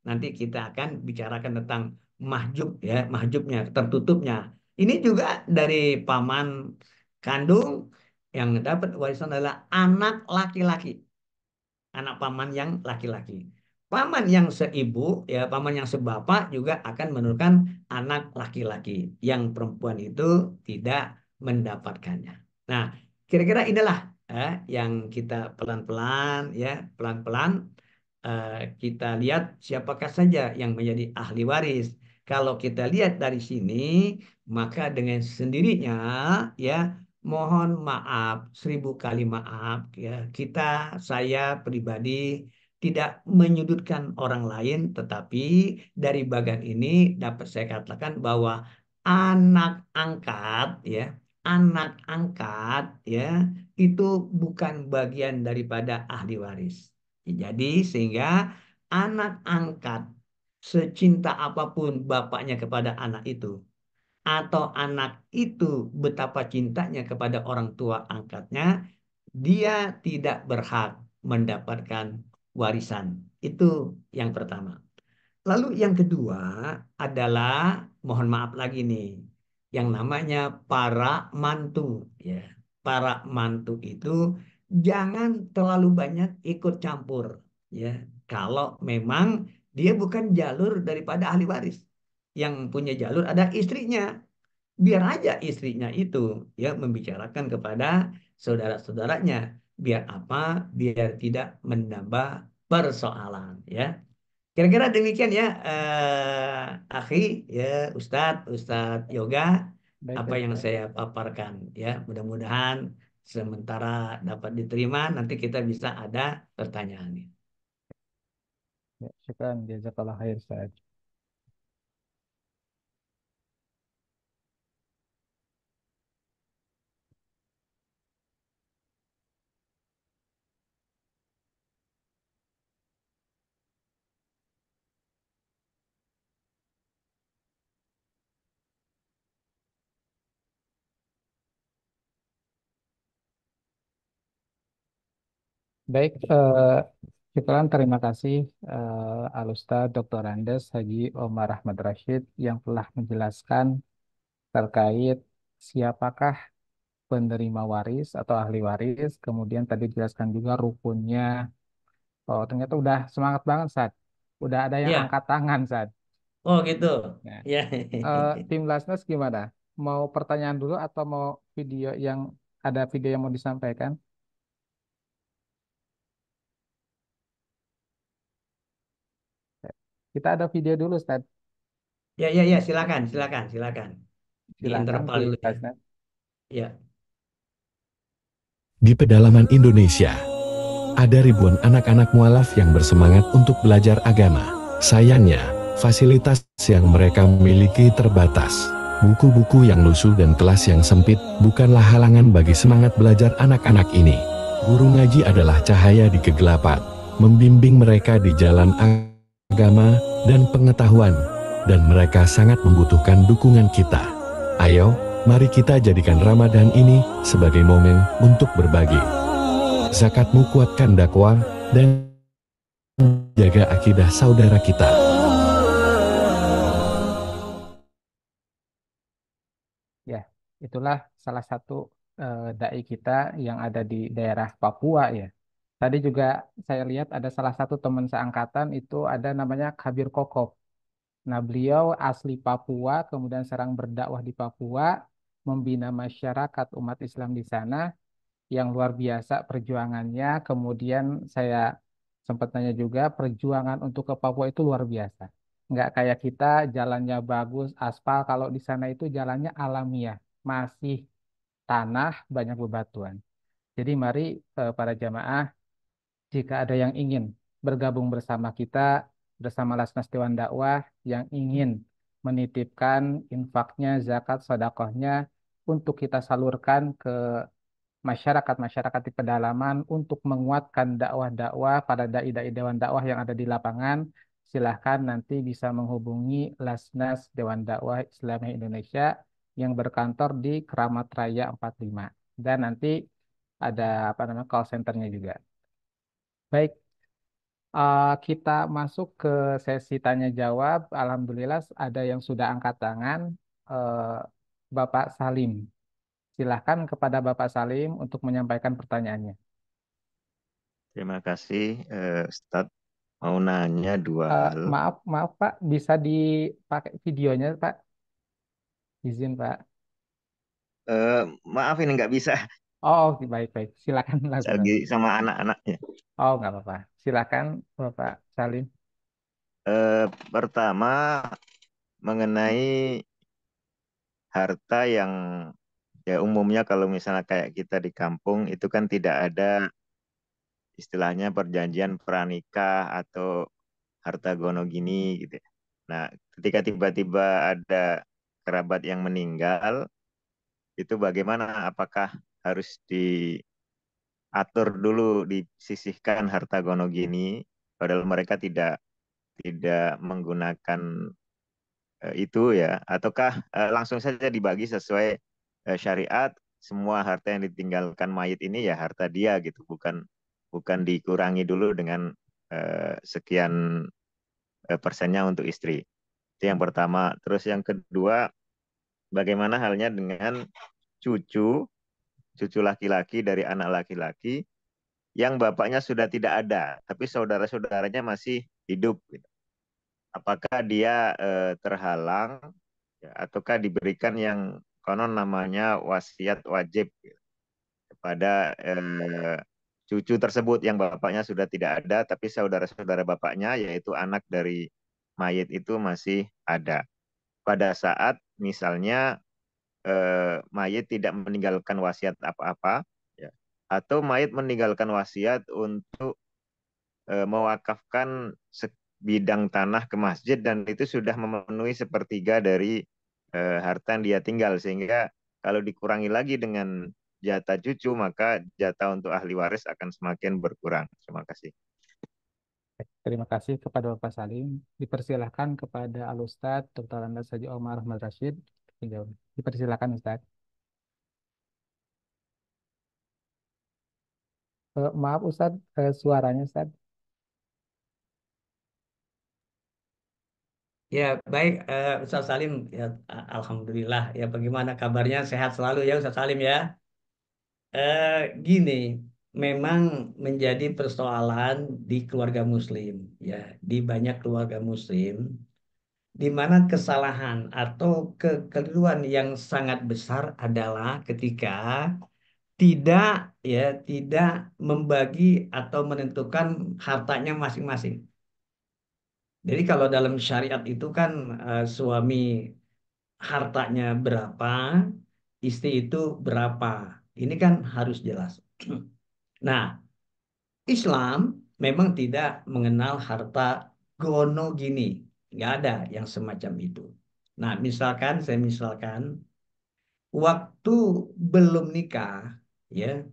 Speaker 1: Nanti kita akan bicarakan tentang mahjub, ya, mahjubnya, tertutupnya. Ini juga dari paman kandung yang dapat warisan adalah anak laki-laki, anak paman yang laki-laki. Paman yang seibu, ya, paman yang sebapak juga akan menurunkan anak laki-laki. Yang perempuan itu tidak mendapatkannya. Nah, kira-kira inilah yang kita pelan-pelan, ya, pelan-pelan kita lihat siapakah saja yang menjadi ahli waris. Kalau kita lihat dari sini, maka dengan sendirinya, ya, mohon maaf, 1000 kali maaf, ya, saya pribadi tidak menyudutkan orang lain, tetapi dari bagian ini dapat saya katakan bahwa anak angkat, ya, anak angkat, ya, itu bukan bagian daripada ahli waris. Jadi sehingga anak angkat secinta apapun bapaknya kepada anak itu, atau anak itu betapa cintanya kepada orang tua angkatnya, dia tidak berhak mendapatkan warisan. Itu yang pertama. Lalu yang kedua adalah, mohon maaf lagi nih, yang namanya para mantu, ya. Para mantu itu jangan terlalu banyak ikut campur, ya. Kalau memang dia bukan jalur daripada ahli waris. Yang punya jalur ada istrinya. Biar aja istrinya itu, ya, membicarakan kepada saudara-saudaranya. Biar apa? Biar tidak menambah persoalan, ya. Kira-kira demikian ya, Akhi, ya, Ustadz Yoga,
Speaker 2: Baik,
Speaker 1: apa
Speaker 2: baik,
Speaker 1: yang
Speaker 2: baik.
Speaker 1: saya paparkan, ya. Mudah-mudahan sementara dapat diterima, nanti kita bisa ada pertanyaan.
Speaker 2: Ya, syukran, jazakallah khair, Ustaz. Baik, syukran, terima kasih Al-Ustaz Dr. Andes Haji Omar Ahmad Rashid yang telah menjelaskan terkait siapakah penerima waris atau ahli waris. Kemudian tadi dijelaskan juga rukunnya. Oh, ternyata udah semangat banget, Ustaz. Udah ada yang
Speaker 1: Ya,
Speaker 2: angkat tangan, Ustaz.
Speaker 1: oh gitu.
Speaker 2: Nah,
Speaker 1: Ya,
Speaker 2: tim Lasnes gimana? Mau pertanyaan dulu atau mau video yang ada video yang mau disampaikan? Kita ada video dulu, Ustaz.
Speaker 1: ya, ya, ya, silakan, silakan, silakan.
Speaker 2: Silakan
Speaker 1: Diinterval
Speaker 2: tim
Speaker 1: dulu ya.
Speaker 2: Lasnes.
Speaker 1: Ya,
Speaker 3: Di pedalaman Indonesia, ada ribuan anak-anak mualaf yang bersemangat untuk belajar agama. Sayangnya, fasilitas yang mereka miliki terbatas. Buku-buku yang lusuh dan kelas yang sempit bukanlah halangan bagi semangat belajar anak-anak ini. Guru ngaji adalah cahaya di kegelapan, membimbing mereka di jalan agama dan pengetahuan, dan mereka sangat membutuhkan dukungan kita. Ayo, mari kita jadikan Ramadan ini sebagai momen untuk berbagi. zakatmu kuatkan dakwah, dan jaga akidah saudara kita.
Speaker 2: Ya, itulah salah satu dai kita yang ada di daerah Papua ya. Tadi juga saya lihat ada salah satu teman seangkatan itu ada namanya Kabir Kokop. Nah, beliau asli Papua, kemudian sekarang berdakwah di Papua, membina masyarakat umat Islam di sana yang luar biasa perjuangannya. Kemudian saya sempat tanya juga, perjuangan untuk ke Papua itu luar biasa. Nggak kayak kita, jalannya bagus, aspal. Kalau di sana itu jalannya alamiah, masih tanah, banyak bebatuan. Jadi mari para jamaah, jika ada yang ingin bergabung bersama kita, bersama Lasnas Dewan Dakwah, yang ingin menitipkan infaknya, zakat, sedekahnya untuk kita salurkan ke masyarakat-masyarakat di pedalaman untuk menguatkan dakwah-dakwah pada dai-dai Dewan Dakwah yang ada di lapangan, silahkan nanti bisa menghubungi Lasnas Dewan Dakwah Islamiyah Indonesia yang berkantor di Keramat Raya 45. Dan nanti ada apa namanya call centernya juga. Baik, kita masuk ke sesi tanya jawab. Alhamdulillah ada yang sudah angkat tangan. Eh, Bapak Salim. Silahkan kepada Bapak Salim untuk menyampaikan pertanyaannya.
Speaker 4: Terima kasih, Ustadz. Mau nanya dua hal.
Speaker 2: Maaf, maaf Pak, bisa dipakai videonya Pak? Izin Pak.
Speaker 4: Maaf ini nggak bisa,
Speaker 2: Oh, baik, baik. Silakan langsung
Speaker 4: lagi
Speaker 2: aja.
Speaker 4: sama anak-anaknya.
Speaker 2: Oh, nggak apa-apa. Silakan Bapak Salim.
Speaker 4: Pertama, mengenai harta yang ya umumnya kalau misalnya kayak kita di kampung itu kan tidak ada istilahnya perjanjian pranikah atau harta gono gini gitu ya. Nah, ketika tiba-tiba ada kerabat yang meninggal, itu bagaimana? Apakah harus diatur dulu, disisihkan harta gono gini, padahal mereka tidak tidak menggunakan itu ya, ataukah langsung saja dibagi sesuai syariat, semua harta yang ditinggalkan mayit ini ya harta dia gitu, bukan bukan dikurangi dulu dengan sekian persennya untuk istri. Itu yang pertama. Terus yang kedua, bagaimana halnya dengan cucu, cucu laki-laki dari anak laki-laki yang bapaknya sudah tidak ada, tapi saudara-saudaranya masih hidup gitu. Apakah dia terhalang ya, ataukah diberikan yang konon namanya wasiat wajib gitu, kepada cucu tersebut yang bapaknya sudah tidak ada, tapi saudara-saudara bapaknya, yaitu anak dari mayit itu masih ada. Pada saat misalnya mayit tidak meninggalkan wasiat apa-apa, ya, atau mayit meninggalkan wasiat untuk mewakafkan bidang tanah ke masjid dan itu sudah memenuhi sepertiga dari harta yang dia tinggal, sehingga kalau dikurangi lagi dengan jatah cucu maka jatah untuk ahli waris akan semakin berkurang. Terima kasih.
Speaker 2: Terima kasih kepada Bapak Salim. Dipersilahkan kepada Al-Ustadz Dr. Andes Haji Omar Ahmad Rashid. Menjawab. Dipersilahkan Ustadz. Maaf Ustadz, suaranya Ustadz.
Speaker 1: Ya, baik, Ustaz Salim. Ya, Alhamdulillah. Ya, bagaimana kabarnya? Sehat selalu ya, Ustaz Salim ya. Gini, memang menjadi persoalan di keluarga Muslim, ya, di banyak keluarga Muslim, di mana kesalahan atau kekeliruan yang sangat besar adalah ketika tidak, ya, tidak membagi atau menentukan hartanya masing-masing. Jadi kalau dalam syariat itu kan suami hartanya berapa, istri itu berapa. Ini kan harus jelas. Nah, Islam memang tidak mengenal harta gono gini. Nggak ada yang semacam itu. Nah, misalkan, saya misalkan, waktu belum nikah, ya,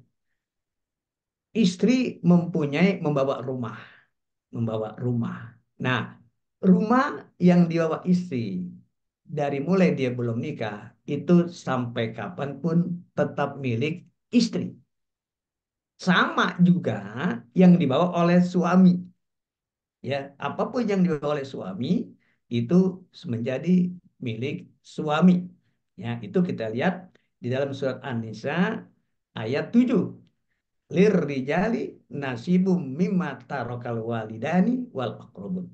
Speaker 1: istri membawa rumah. Membawa rumah. Nah, rumah yang dibawa istri, dari mulai dia belum nikah, itu sampai kapanpun tetap milik istri. Sama juga yang dibawa oleh suami. Ya, apapun yang dibawa oleh suami itu menjadi milik suami. Ya, itu kita lihat di dalam surat An-Nisa ayat 7. Lirrijali nasibum mimma tarakal walidani wal aqrabun.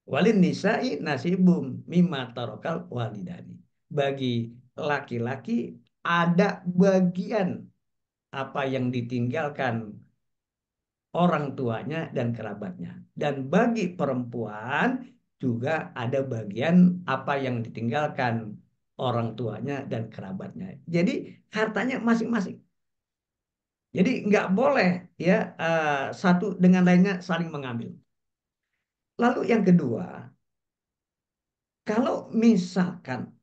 Speaker 1: Walin nisa'i nasibum mimma tarakal walidani. Bagi laki-laki ada bagian apa yang ditinggalkan orang tuanya dan kerabatnya. Dan bagi perempuan juga ada bagian apa yang ditinggalkan orang tuanya dan kerabatnya. Jadi hartanya masing-masing. Jadi nggak boleh ya satu dengan lainnya saling mengambil. Lalu yang kedua, kalau misalkan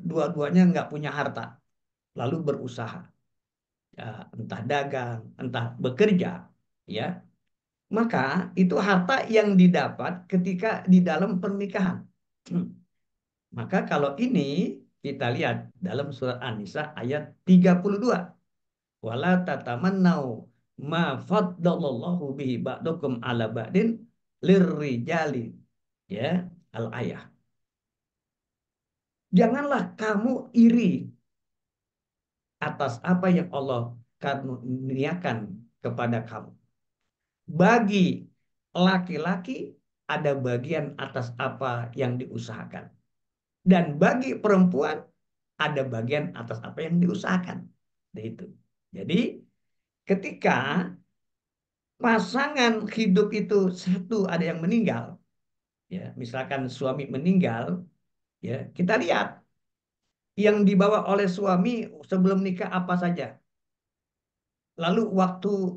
Speaker 1: dua-duanya nggak punya harta, lalu berusaha, ya, entah dagang, entah bekerja, ya, maka itu harta yang didapat ketika di dalam pernikahan. Hmm. Maka kalau ini kita lihat dalam surat An-Nisa ayat 32. Wala tatamannau ma faddalallahu bihi ba'dukum ala ba'din lirrijali. Ya, al-ayah. Janganlah kamu iri atas apa yang Allah karuniakan kepada kamu. Bagi laki-laki ada bagian atas apa yang diusahakan. Dan bagi perempuan ada bagian atas apa yang diusahakan. Nah, itu. Jadi ketika pasangan hidup itu satu ada yang meninggal, ya, misalkan suami meninggal, ya, kita lihat yang dibawa oleh suami sebelum nikah apa saja. Lalu waktu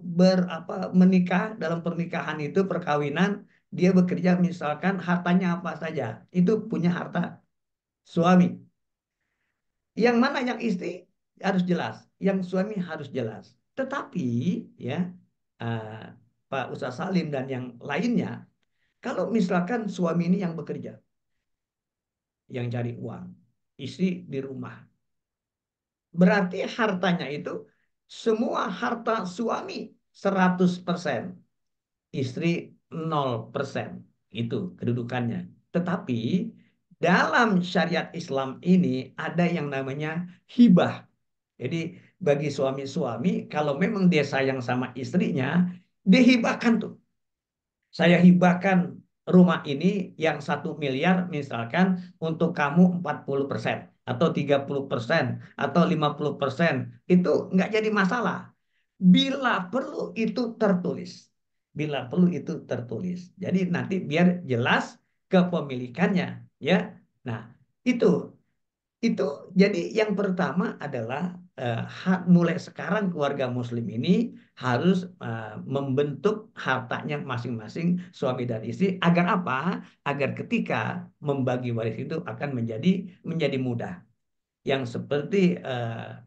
Speaker 1: menikah dalam pernikahan itu perkawinan dia bekerja misalkan hartanya apa saja itu punya harta suami. Yang mana yang istri harus jelas, yang suami harus jelas. Tetapi ya uh, Pak Ustaz Salim dan yang lainnya, kalau misalkan suami ini yang bekerja, yang cari uang, istri di rumah, berarti hartanya itu semua harta suami 100%, istri 0%. Itu kedudukannya. Tetapi dalam syariat Islam ini ada yang namanya hibah. Jadi bagi suami-suami kalau memang dia sayang sama istrinya, dihibahkan tuh. Saya hibahkan rumah ini yang 1 miliar misalkan untuk kamu 40% atau 30% atau 50%. Itu nggak jadi masalah. Bila perlu itu tertulis. Bila perlu itu tertulis. Jadi nanti biar jelas kepemilikannya, ya. Nah, itu itu jadi yang pertama adalah mulai sekarang keluarga muslim ini harus membentuk hartanya masing-masing suami dan istri agar apa? Agar ketika membagi waris itu akan menjadi mudah. Yang seperti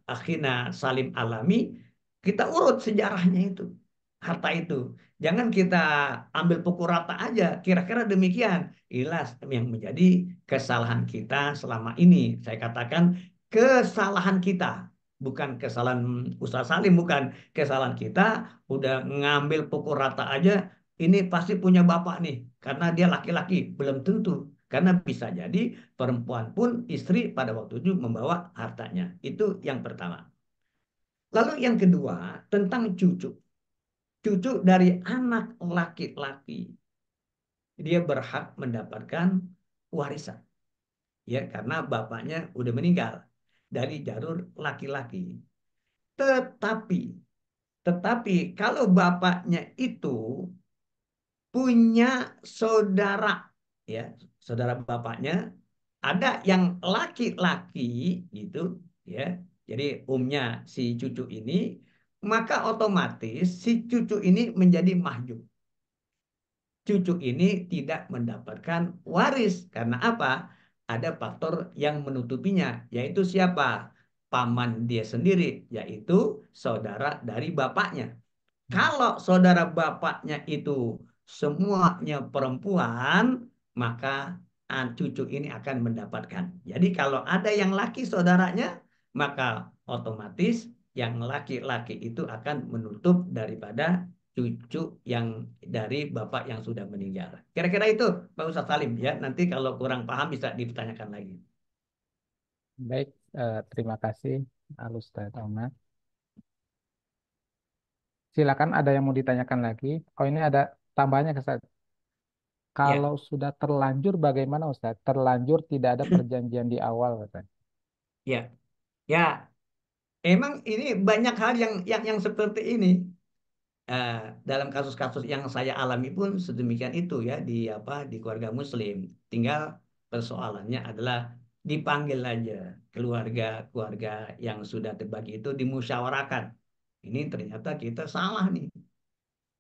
Speaker 1: Akhina Salim alami, kita urut sejarahnya itu, harta itu. Jangan kita ambil pukul rata aja, kira-kira demikian. Inilah yang menjadi kesalahan kita selama ini. Saya katakan kesalahan kita, bukan kesalahan Ustaz Salim, bukan kesalahan kita. Udah ngambil pukul rata aja, ini pasti punya bapak nih, karena dia laki-laki. Belum tentu, karena bisa jadi perempuan pun istri pada waktu itu membawa hartanya. Itu yang pertama. Lalu yang kedua, tentang cucu. Cucu dari anak laki-laki, dia berhak mendapatkan warisan. Ya, karena bapaknya udah meninggal dari jalur laki-laki. Tetapi, tetapi kalau bapaknya itu punya saudara, ya, saudara bapaknya ada yang laki-laki gitu, ya. Jadi umnya si cucu ini, maka otomatis si cucu ini menjadi mahjub. Cucu ini tidak mendapatkan waris karena apa? Ada faktor yang menutupinya, yaitu siapa? Paman dia sendiri, yaitu saudara dari bapaknya. Kalau saudara bapaknya itu semuanya perempuan, maka cucu ini akan mendapatkan. Jadi kalau ada yang laki saudaranya, maka otomatis yang laki-laki itu akan menutup daripada cucu yang dari bapak yang sudah meninggal. Kira-kira itu Pak Ustadz Salim ya. Nanti kalau kurang paham bisa ditanyakan lagi.
Speaker 2: Baik, terima kasih Alustad Omar. Silakan ada yang mau ditanyakan lagi. Oh ini ada tambahannya Ustaz.
Speaker 1: Ya,
Speaker 2: Kalau sudah terlanjur bagaimana Ustaz? Terlanjur tidak ada perjanjian di awal Ustaz.
Speaker 1: ya, ya. Emang ini banyak hal yang seperti ini. Eh, dalam kasus-kasus yang saya alami pun sedemikian itu ya di apa di keluarga Muslim. Tinggal persoalannya adalah dipanggil aja keluarga-keluarga yang sudah terbagi itu dimusyawarahkan. Ini ternyata kita salah nih.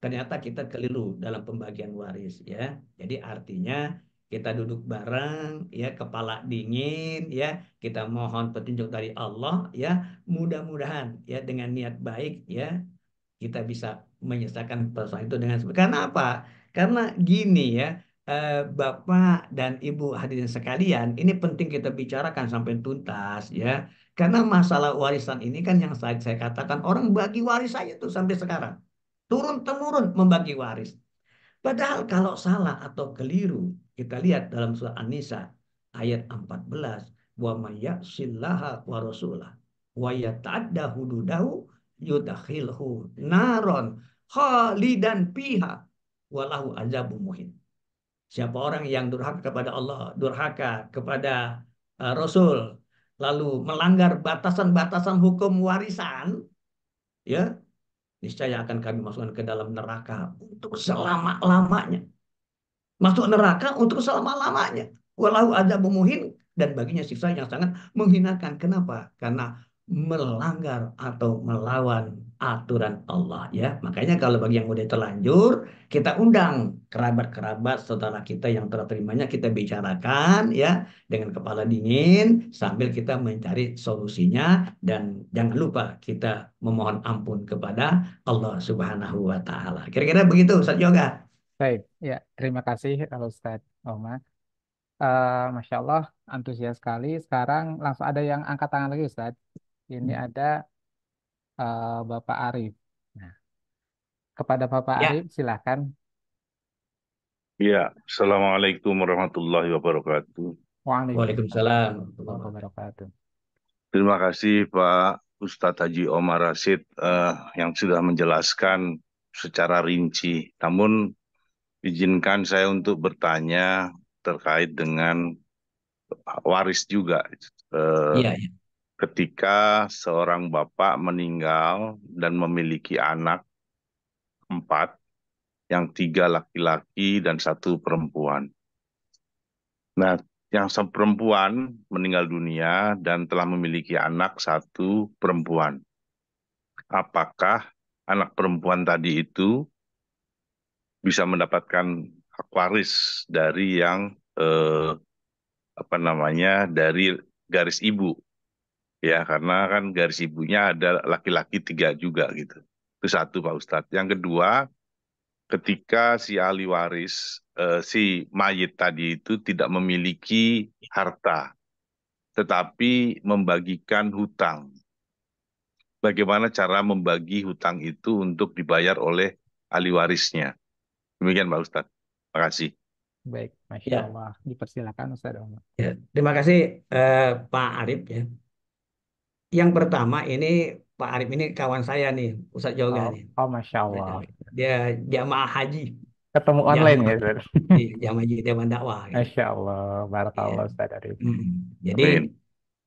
Speaker 1: Ternyata kita keliru dalam pembagian waris ya. Jadi artinya kita duduk bareng ya, kepala dingin ya, kita mohon petunjuk dari Allah ya, mudah-mudahan ya dengan niat baik ya kita bisa menyelesaikan persoalan itu dengan karena apa? Karena gini ya, Bapak dan Ibu hadirin sekalian, ini penting kita bicarakan sampai tuntas ya. Karena masalah warisan ini kan yang saya katakan orang bagi waris saja tuh sampai sekarang. Turun temurun membagi waris. Padahal kalau salah atau keliru, kita lihat dalam surah An-Nisa ayat 14, wa may ya'sillaha wa rasulah wa yata'adda hududahu yudkhilhu naron khalidan fiha walahu azabun muhin. Siapa orang yang durhaka kepada Allah, durhaka kepada Rasul, lalu melanggar batasan-batasan hukum warisan, ya, niscaya akan kami masukkan ke dalam neraka untuk selama-lamanya. Masuk neraka untuk selama-lamanya. Walau ada muhin dan baginya siksa yang sangat menghinakan. Kenapa? Karena melanggar atau melawan aturan Allah ya. Makanya kalau bagi yang udah terlanjur, kita undang kerabat-kerabat saudara kita yang telah terimanya kita bicarakan ya dengan kepala dingin sambil kita mencari solusinya dan jangan lupa kita memohon ampun kepada Allah Subhanahu wa taala. Kira-kira begitu Ustaz Yoga.
Speaker 2: Baik, ya terima kasih Alustad Omar. Masya Allah, antusias sekali. Sekarang langsung ada yang angkat tangan lagi Ustaz. Ini ada Bapak Arif. Nah, kepada Bapak Arif
Speaker 1: Ya,
Speaker 2: silahkan.
Speaker 5: Ya, Assalamualaikum warahmatullahi wabarakatuh.
Speaker 2: Waalaikumsalam
Speaker 1: Waalaikumsalam.
Speaker 2: warahmatullahi wabarakatuh.
Speaker 5: Terima kasih Pak Ustadz Haji Omar Rasyid yang sudah menjelaskan secara rinci. Namun izinkan saya untuk bertanya terkait dengan waris juga. Eh,
Speaker 1: Iya, iya.
Speaker 5: Ketika seorang bapak meninggal dan memiliki anak 4, yang 3 laki-laki dan 1 perempuan. Nah, yang perempuan meninggal dunia dan telah memiliki anak 1 perempuan. Apakah anak perempuan tadi itu bisa mendapatkan hak waris dari yang dari garis ibu, ya karena kan garis ibunya ada laki-laki 3 juga gitu. Itu satu Pak Ustadz. Yang kedua, ketika si ahli waris si mayit tadi itu tidak memiliki harta tetapi membagikan hutang. Bagaimana cara membagi hutang itu untuk dibayar oleh ahli warisnya? Demikian Pak Ustadz. Terima kasih.
Speaker 2: Baik, Masya
Speaker 1: Ya,
Speaker 2: Allah. Dipersilakan Ustaz Omar.
Speaker 1: ya. Terima kasih Pak Arif ya. Yang pertama ini Pak Arif ini kawan saya nih, Ustadz Yoga
Speaker 2: Oh,
Speaker 1: nih.
Speaker 2: oh Masya
Speaker 1: Ustadz
Speaker 2: Allah.
Speaker 1: Yoga. Dia jamaah haji,
Speaker 2: Ketemu online
Speaker 1: jamaah
Speaker 2: ya Ustaz?
Speaker 1: jamaah haji jamaah dakwah gitu.
Speaker 2: Masya Allah.
Speaker 1: Ya.
Speaker 2: Barakallah Ustaz Arif.
Speaker 1: Mm. Jadi
Speaker 5: Amin.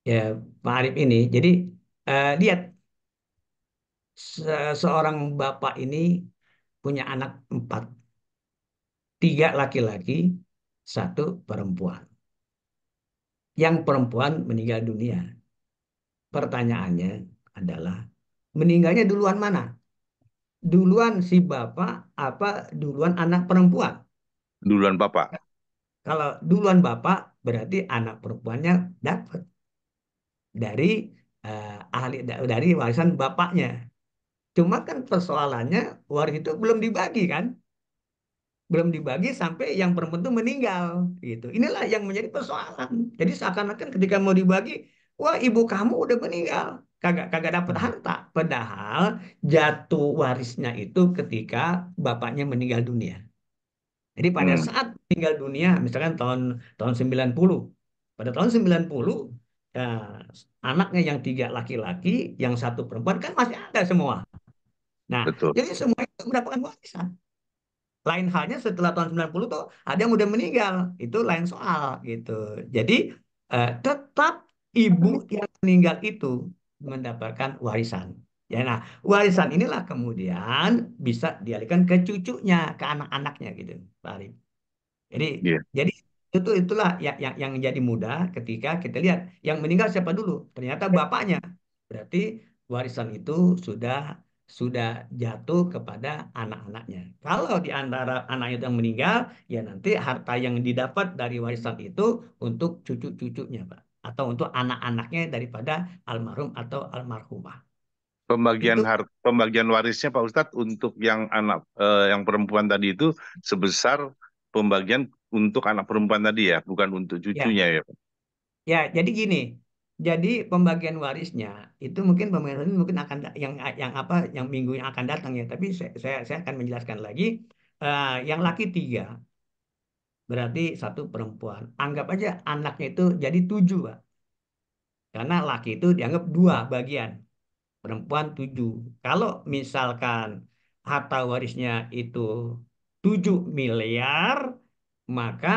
Speaker 1: ya Pak Arif ini, jadi lihat seorang bapak ini punya anak 4, 3 laki-laki, 1 perempuan. Yang perempuan meninggal dunia. Pertanyaannya adalah meninggalnya duluan mana? Duluan si bapak apa duluan anak perempuan?
Speaker 5: Duluan Bapak.
Speaker 1: Kalau duluan bapak berarti anak perempuannya dapat dari dari warisan bapaknya. Cuma kan persoalannya waris itu belum dibagi kan? Belum dibagi sampai yang perempuan itu meninggal gitu. Inilah yang menjadi persoalan. Jadi seakan-akan ketika mau dibagi, wah ibu kamu udah meninggal. kagak kagak dapat harta. Padahal jatuh warisnya itu ketika bapaknya meninggal dunia. Jadi pada
Speaker 5: Hmm,
Speaker 1: saat meninggal dunia, misalkan tahun tahun 90, pada tahun 90, ya, anaknya yang 3 laki-laki, yang 1 perempuan kan masih ada semua. Nah,
Speaker 5: betul.
Speaker 1: jadi semua itu mendapatkan warisan. Lain halnya setelah tahun 90 tuh ada yang udah meninggal, itu lain soal gitu. Jadi tetap ibu yang meninggal itu mendapatkan warisan. Ya, nah warisan inilah kemudian bisa dialihkan ke cucunya, ke anak-anaknya gitu, Pak Arif. Jadi
Speaker 5: Iya.
Speaker 1: jadi itulah yang jadi mudah ketika kita lihat yang meninggal siapa dulu. Ternyata bapaknya. Berarti warisan itu sudah jatuh kepada anak-anaknya. Kalau di antara anak itu yang meninggal, ya nanti harta yang didapat dari warisan itu untuk cucu-cucunya, Pak. Atau untuk anak-anaknya daripada almarhum atau almarhumah. Itu
Speaker 5: Pembagian warisnya Pak Ustadz untuk yang yang perempuan tadi itu sebesar pembagian untuk anak perempuan tadi ya, bukan untuk
Speaker 1: ya.
Speaker 5: cucunya ya, Pak.
Speaker 1: Ya, jadi gini. Jadi pembagian warisnya itu mungkin pembagian warisnya mungkin akan yang apa yang minggu yang akan datang ya. Tapi saya akan menjelaskan lagi. Yang laki 3 berarti 1 perempuan. Anggap aja anaknya itu jadi 7, Pak. Karena laki itu dianggap 2 bagian, perempuan 7. Kalau misalkan harta warisnya itu 7 miliar, maka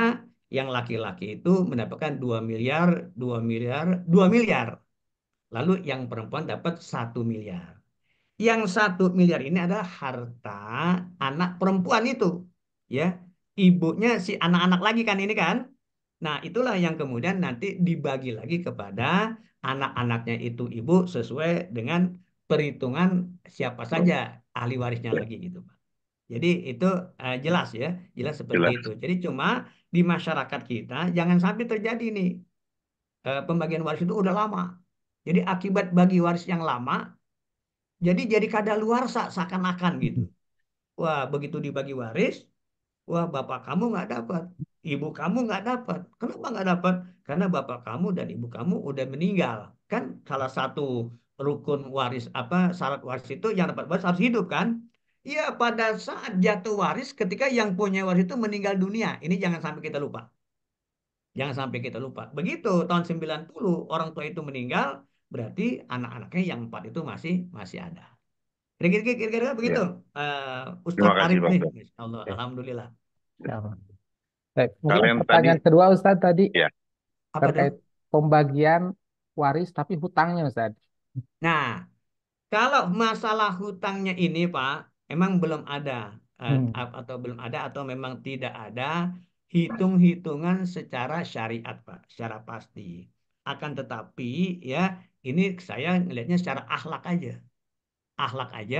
Speaker 1: yang laki-laki itu mendapatkan 2 miliar, 2 miliar, 2 miliar. Lalu yang perempuan dapat 1 miliar. Yang 1 miliar ini adalah harta anak perempuan itu. Ya, ibunya si anak-anak lagi kan ini kan. Nah, itulah yang kemudian nanti dibagi lagi kepada anak-anaknya itu ibu sesuai dengan perhitungan siapa saja ahli warisnya
Speaker 5: Ya,
Speaker 1: lagi gitu, Pak. Jadi itu jelas ya, jelas seperti
Speaker 5: jelas.
Speaker 1: itu. Jadi cuma di masyarakat kita jangan sampai terjadi nih pembagian waris itu udah lama. Jadi akibat bagi waris yang lama, jadi kadaluarsa seakan-akan gitu. Wah, begitu dibagi waris, wah bapak kamu nggak dapat, ibu kamu nggak dapat. Kenapa nggak dapat? Karena bapak kamu dan ibu kamu udah meninggal. Kan salah satu rukun waris apa syarat waris itu yang dapat waris harus hidup kan? Iya, pada saat jatuh waris ketika yang punya waris itu meninggal dunia. Ini jangan sampai kita lupa. Jangan sampai kita lupa. Begitu tahun 90 orang tua itu meninggal, berarti anak-anaknya yang 4 itu masih masih ada. Kira-kira begitu.
Speaker 5: Ya. Terima
Speaker 1: Ustadz
Speaker 5: kasih
Speaker 1: Arif
Speaker 5: Pak
Speaker 1: nih,
Speaker 5: Ustadz.
Speaker 1: Masya Allah,
Speaker 2: Oke,
Speaker 1: Alhamdulillah.
Speaker 2: ya Allah. Baik, mungkin
Speaker 5: Kalian tadi
Speaker 2: pertanyaan kedua Ustadz tadi
Speaker 5: ya,
Speaker 1: Apa tuh?
Speaker 2: terkait pembagian waris tapi hutangnya Ustadz.
Speaker 1: Nah, kalau masalah hutangnya ini, Pak, emang belum ada
Speaker 2: Hmm.
Speaker 1: atau belum ada atau memang tidak ada hitung-hitungan secara syariat, Pak, secara pasti. Akan tetapi ya, ini saya ngelihatnya secara akhlak aja. Akhlak aja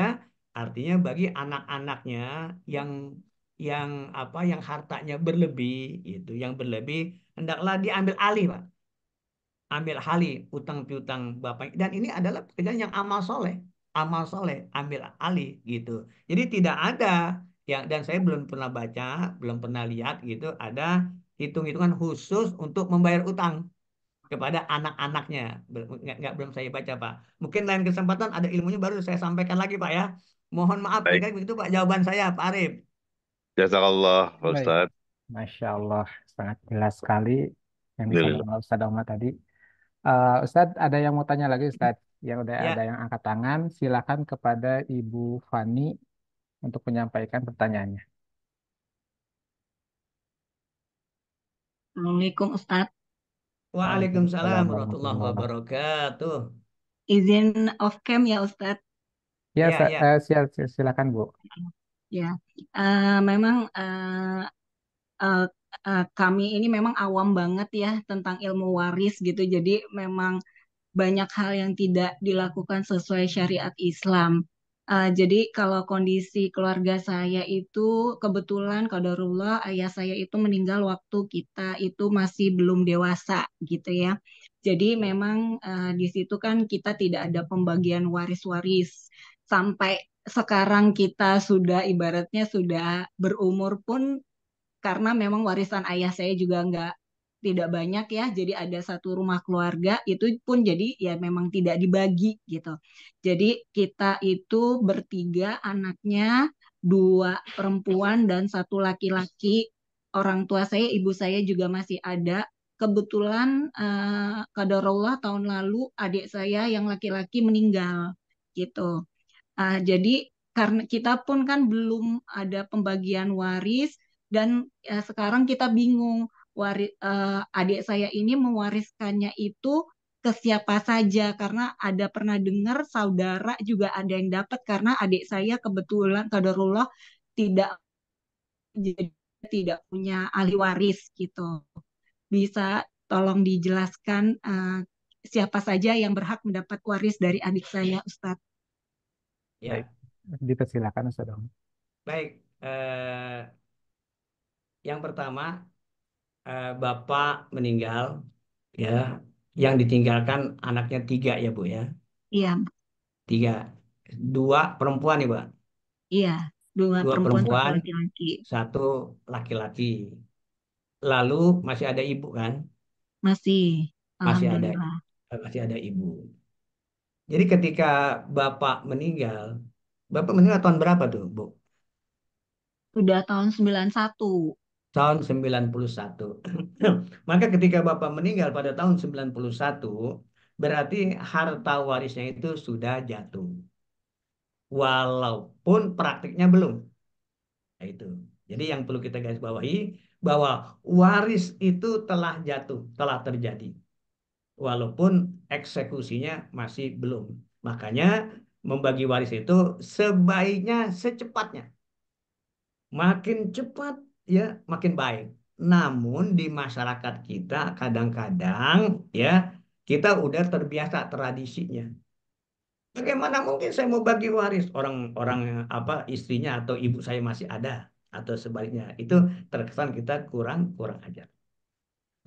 Speaker 1: artinya bagi anak-anaknya yang yang apa yang hartanya berlebih itu yang berlebih hendaklah diambil alih, Pak. Ambil alih utang piutang bapak dan ini adalah pekerjaan yang amal soleh ambil alih gitu. Jadi tidak ada yang dan saya belum pernah baca, belum pernah lihat gitu ada hitung-hitungan khusus untuk membayar utang kepada anak-anaknya. Belum saya baca, Pak. Mungkin lain kesempatan ada ilmunya baru saya sampaikan lagi, Pak ya. Mohon maaf,
Speaker 5: baik.
Speaker 1: kira-kira begitu Pak jawaban saya, Pak Arif.
Speaker 5: Jazakallah Pak
Speaker 2: Baik,
Speaker 5: Ustadz.
Speaker 2: Masya Allah, sangat jelas sekali yang disampaikan
Speaker 5: Alhamdulillah.
Speaker 2: oleh Ustadz Ahmad tadi. Ustadz, ada yang mau tanya lagi Ustadz? Yang udah ada
Speaker 1: Ya,
Speaker 2: yang angkat tangan, silakan kepada Ibu Fani untuk menyampaikan pertanyaannya.
Speaker 6: Assalamualaikum Ustadz.
Speaker 1: Waalaikumsalam
Speaker 2: Waalaikumsalam
Speaker 1: warahmatullahi
Speaker 2: warahmatullahi wabarakatuh.
Speaker 1: wabarakatuh.
Speaker 6: Izin off cam ya Ustadz.
Speaker 2: Ya,
Speaker 1: Ya, ya.
Speaker 2: silakan Bu.
Speaker 6: Ya, memang eh, kami ini memang awam banget ya tentang ilmu waris gitu. Jadi memang banyak hal yang tidak dilakukan sesuai syariat Islam. Jadi kalau kondisi keluarga saya itu kebetulan qadarullah ayah saya itu meninggal waktu kita itu masih belum dewasa gitu ya. Jadi memang di situ kan kita tidak ada pembagian waris-waris sampai sekarang kita sudah ibaratnya sudah berumur pun karena memang warisan ayah saya juga nggak tidak banyak ya, jadi ada satu rumah keluarga itu pun jadi ya memang tidak dibagi gitu. Jadi kita itu bertiga anaknya, dua perempuan dan satu laki-laki. Orang tua saya, ibu saya juga masih ada. Kebetulan qadarullah tahun lalu adik saya yang laki-laki meninggal gitu. Jadi karena kita pun kan belum ada pembagian waris dan sekarang kita bingung adik saya ini mewariskannya itu ke siapa saja karena ada pernah dengar saudara juga ada yang dapat karena adik saya kebetulan qadarullah tidak jadi tidak punya ahli waris gitu. Bisa tolong dijelaskan siapa saja yang berhak mendapat waris dari adik saya, Ustadz?
Speaker 2: Baik,
Speaker 1: Ya,
Speaker 2: dipersilakan Ustaz.
Speaker 1: baik. Yang pertama, Bapak meninggal, ya. Yang ditinggalkan anaknya tiga ya, Bu ya.
Speaker 6: Iya,
Speaker 1: Tiga. Dua perempuan nih, Pak.
Speaker 6: iya, dua
Speaker 1: Dua
Speaker 6: perempuan satu
Speaker 1: perempuan,
Speaker 6: laki-laki.
Speaker 1: satu laki-laki. Lalu masih ada ibu kan?
Speaker 6: Masih,
Speaker 1: Masih ada,
Speaker 6: alhamdulillah.
Speaker 1: masih ada ibu. Jadi ketika Bapak meninggal tahun berapa tuh, Bu?
Speaker 6: Sudah tahun 91.
Speaker 1: Tahun 91. Maka ketika Bapak meninggal pada tahun 91, berarti harta warisnya itu sudah jatuh. Walaupun praktiknya belum. Nah, itu. Jadi yang perlu kita garis bawahi bahwa waris itu telah jatuh, telah terjadi. Walaupun eksekusinya masih belum. Makanya membagi waris itu sebaiknya secepatnya. Makin cepat ya makin baik. Namun di masyarakat kita kadang-kadang ya kita udah terbiasa tradisinya. Bagaimana mungkin saya mau bagi waris orang-orang apa istrinya atau ibu saya masih ada atau sebaliknya. Itu terkesan kita kurang kurang ajar.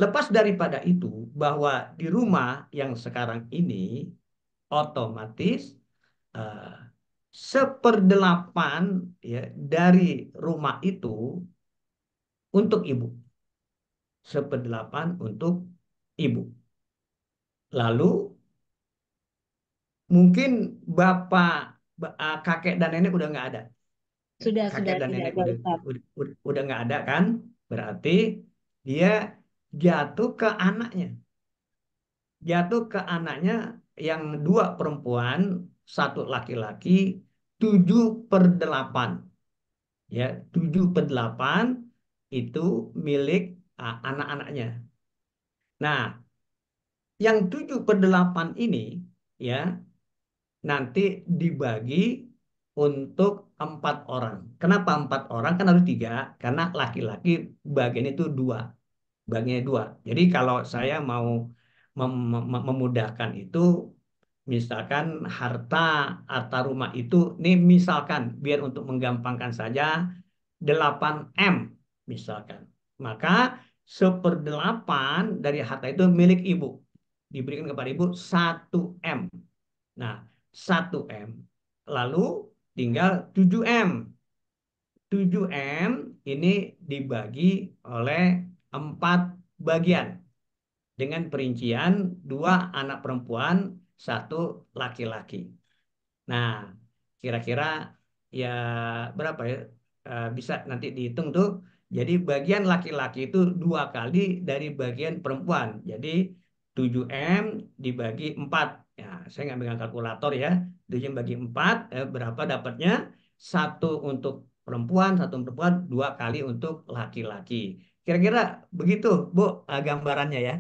Speaker 1: Lepas daripada itu bahwa di rumah yang sekarang ini otomatis eh, seperdelapan ya dari rumah itu untuk ibu, seperdelapan untuk ibu. Lalu mungkin bapak, kakek dan nenek udah nggak ada. Ya, kakek
Speaker 6: Sudah
Speaker 1: dan
Speaker 6: tidak
Speaker 1: nenek
Speaker 6: ada,
Speaker 1: udah
Speaker 6: Ustadz.
Speaker 1: udah nggak ada kan? Berarti dia jatuh ke anaknya, jatuh ke anaknya yang dua perempuan, satu laki-laki, 7/8. Ya, 7/8 itu milik anak-anaknya. Nah, yang 7/8 ini ya nanti dibagi untuk 4 orang. Kenapa 4 orang? Kan harus tiga, karena laki-laki bagian itu dua, bagiannya dua. Jadi kalau saya mau memudahkan itu, misalkan harta harta rumah itu, nih misalkan biar untuk menggampangkan saja 8M misalkan. Maka 1/8 dari harta itu milik ibu. Diberikan kepada ibu 1M. Nah, 1M. Lalu tinggal 7M. 7M ini dibagi oleh 4 bagian. Dengan perincian 2 anak perempuan, 1 laki-laki. Nah, kira-kira ya berapa ya? Bisa nanti dihitung tuh. Jadi bagian laki-laki itu 2 kali dari bagian perempuan. Jadi 7M dibagi 4. Ya, saya nggak megang kalkulator ya. 7M bagi 4, berapa dapatnya? Satu untuk perempuan, 1 perempuan, 2 kali untuk laki-laki. Kira-kira begitu, Bu, gambarannya ya.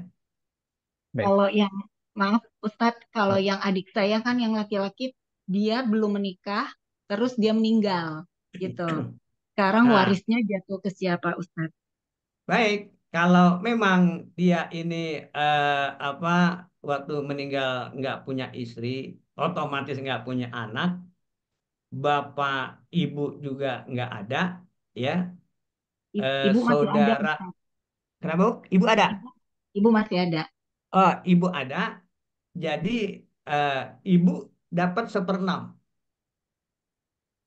Speaker 2: Baik.
Speaker 6: Kalau yang, maaf Ustadz, kalau yang adik saya kan yang laki-laki, dia belum menikah, terus dia meninggal, gitu. Sekarang
Speaker 1: Nah,
Speaker 6: warisnya jatuh ke siapa, Ustadz?
Speaker 1: baik, kalau memang dia ini apa waktu meninggal nggak punya istri, otomatis nggak punya anak, bapak ibu juga nggak ada, ya,
Speaker 6: Ibu masih ada,
Speaker 1: saudara,
Speaker 6: Ustadz.
Speaker 1: kenapa? Bu? Ibu ada?
Speaker 6: Ibu, ibu masih ada.
Speaker 1: Oh, ibu ada, jadi eh, ibu dapat 1/6,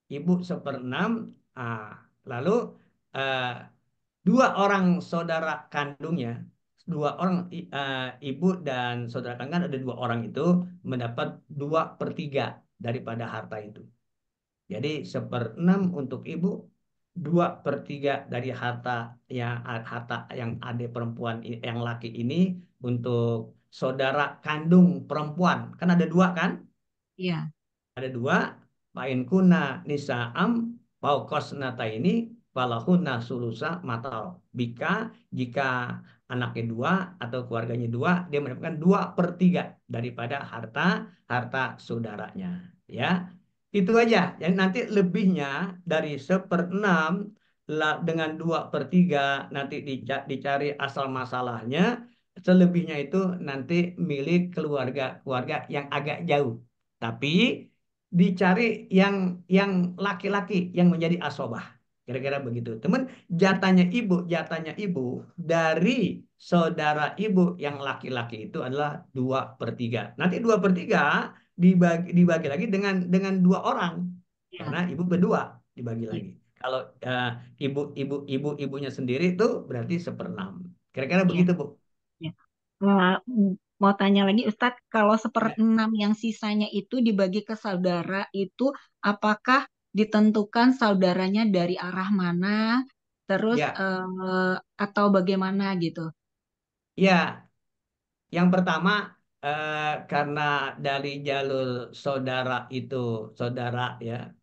Speaker 1: ibu 1/6, lalu eh, 2 orang saudara kandungnya, dua orang ibu dan saudara kandung kan ada dua orang itu mendapat 2/3 daripada harta itu. Jadi 1/6 untuk ibu, 2/3 dari harta yang adik perempuan yang laki ini untuk saudara kandung perempuan. Kan ada dua kan?
Speaker 6: Iya.
Speaker 1: Ada dua, fa'in kuna nisa'am fauqasnata ini falahunna sulusa matal. Jika anaknya dua atau keluarganya dua, dia mendapatkan 2/3 daripada harta harta saudaranya. Ya, itu aja. Yang nanti lebihnya dari 1/6 dengan 2/3 nanti dicari asal masalahnya. Selebihnya itu nanti milik keluarga-keluarga yang agak jauh. Tapi dicari yang laki-laki yang menjadi asobah. Kira-kira begitu. Teman, jatahnya ibu dari saudara ibu yang laki-laki itu adalah 2/3. Nanti 2/3 dibagi lagi dengan dua orang.
Speaker 6: Ya.
Speaker 1: Karena ibu berdua dibagi
Speaker 6: Iya.
Speaker 1: lagi. Kalau ibunya sendiri itu berarti 1/6. Kira-kira
Speaker 6: Iya.
Speaker 1: begitu, Bu.
Speaker 6: Ya. Eh, mau tanya lagi Ustadz, kalau
Speaker 1: Ya,
Speaker 6: 1/6 yang sisanya itu dibagi ke saudara itu apakah ditentukan saudaranya dari arah mana, terus
Speaker 1: ya,
Speaker 6: atau bagaimana gitu?
Speaker 1: ya. Yang pertama, karena dari jalur saudara itu, saudara ya,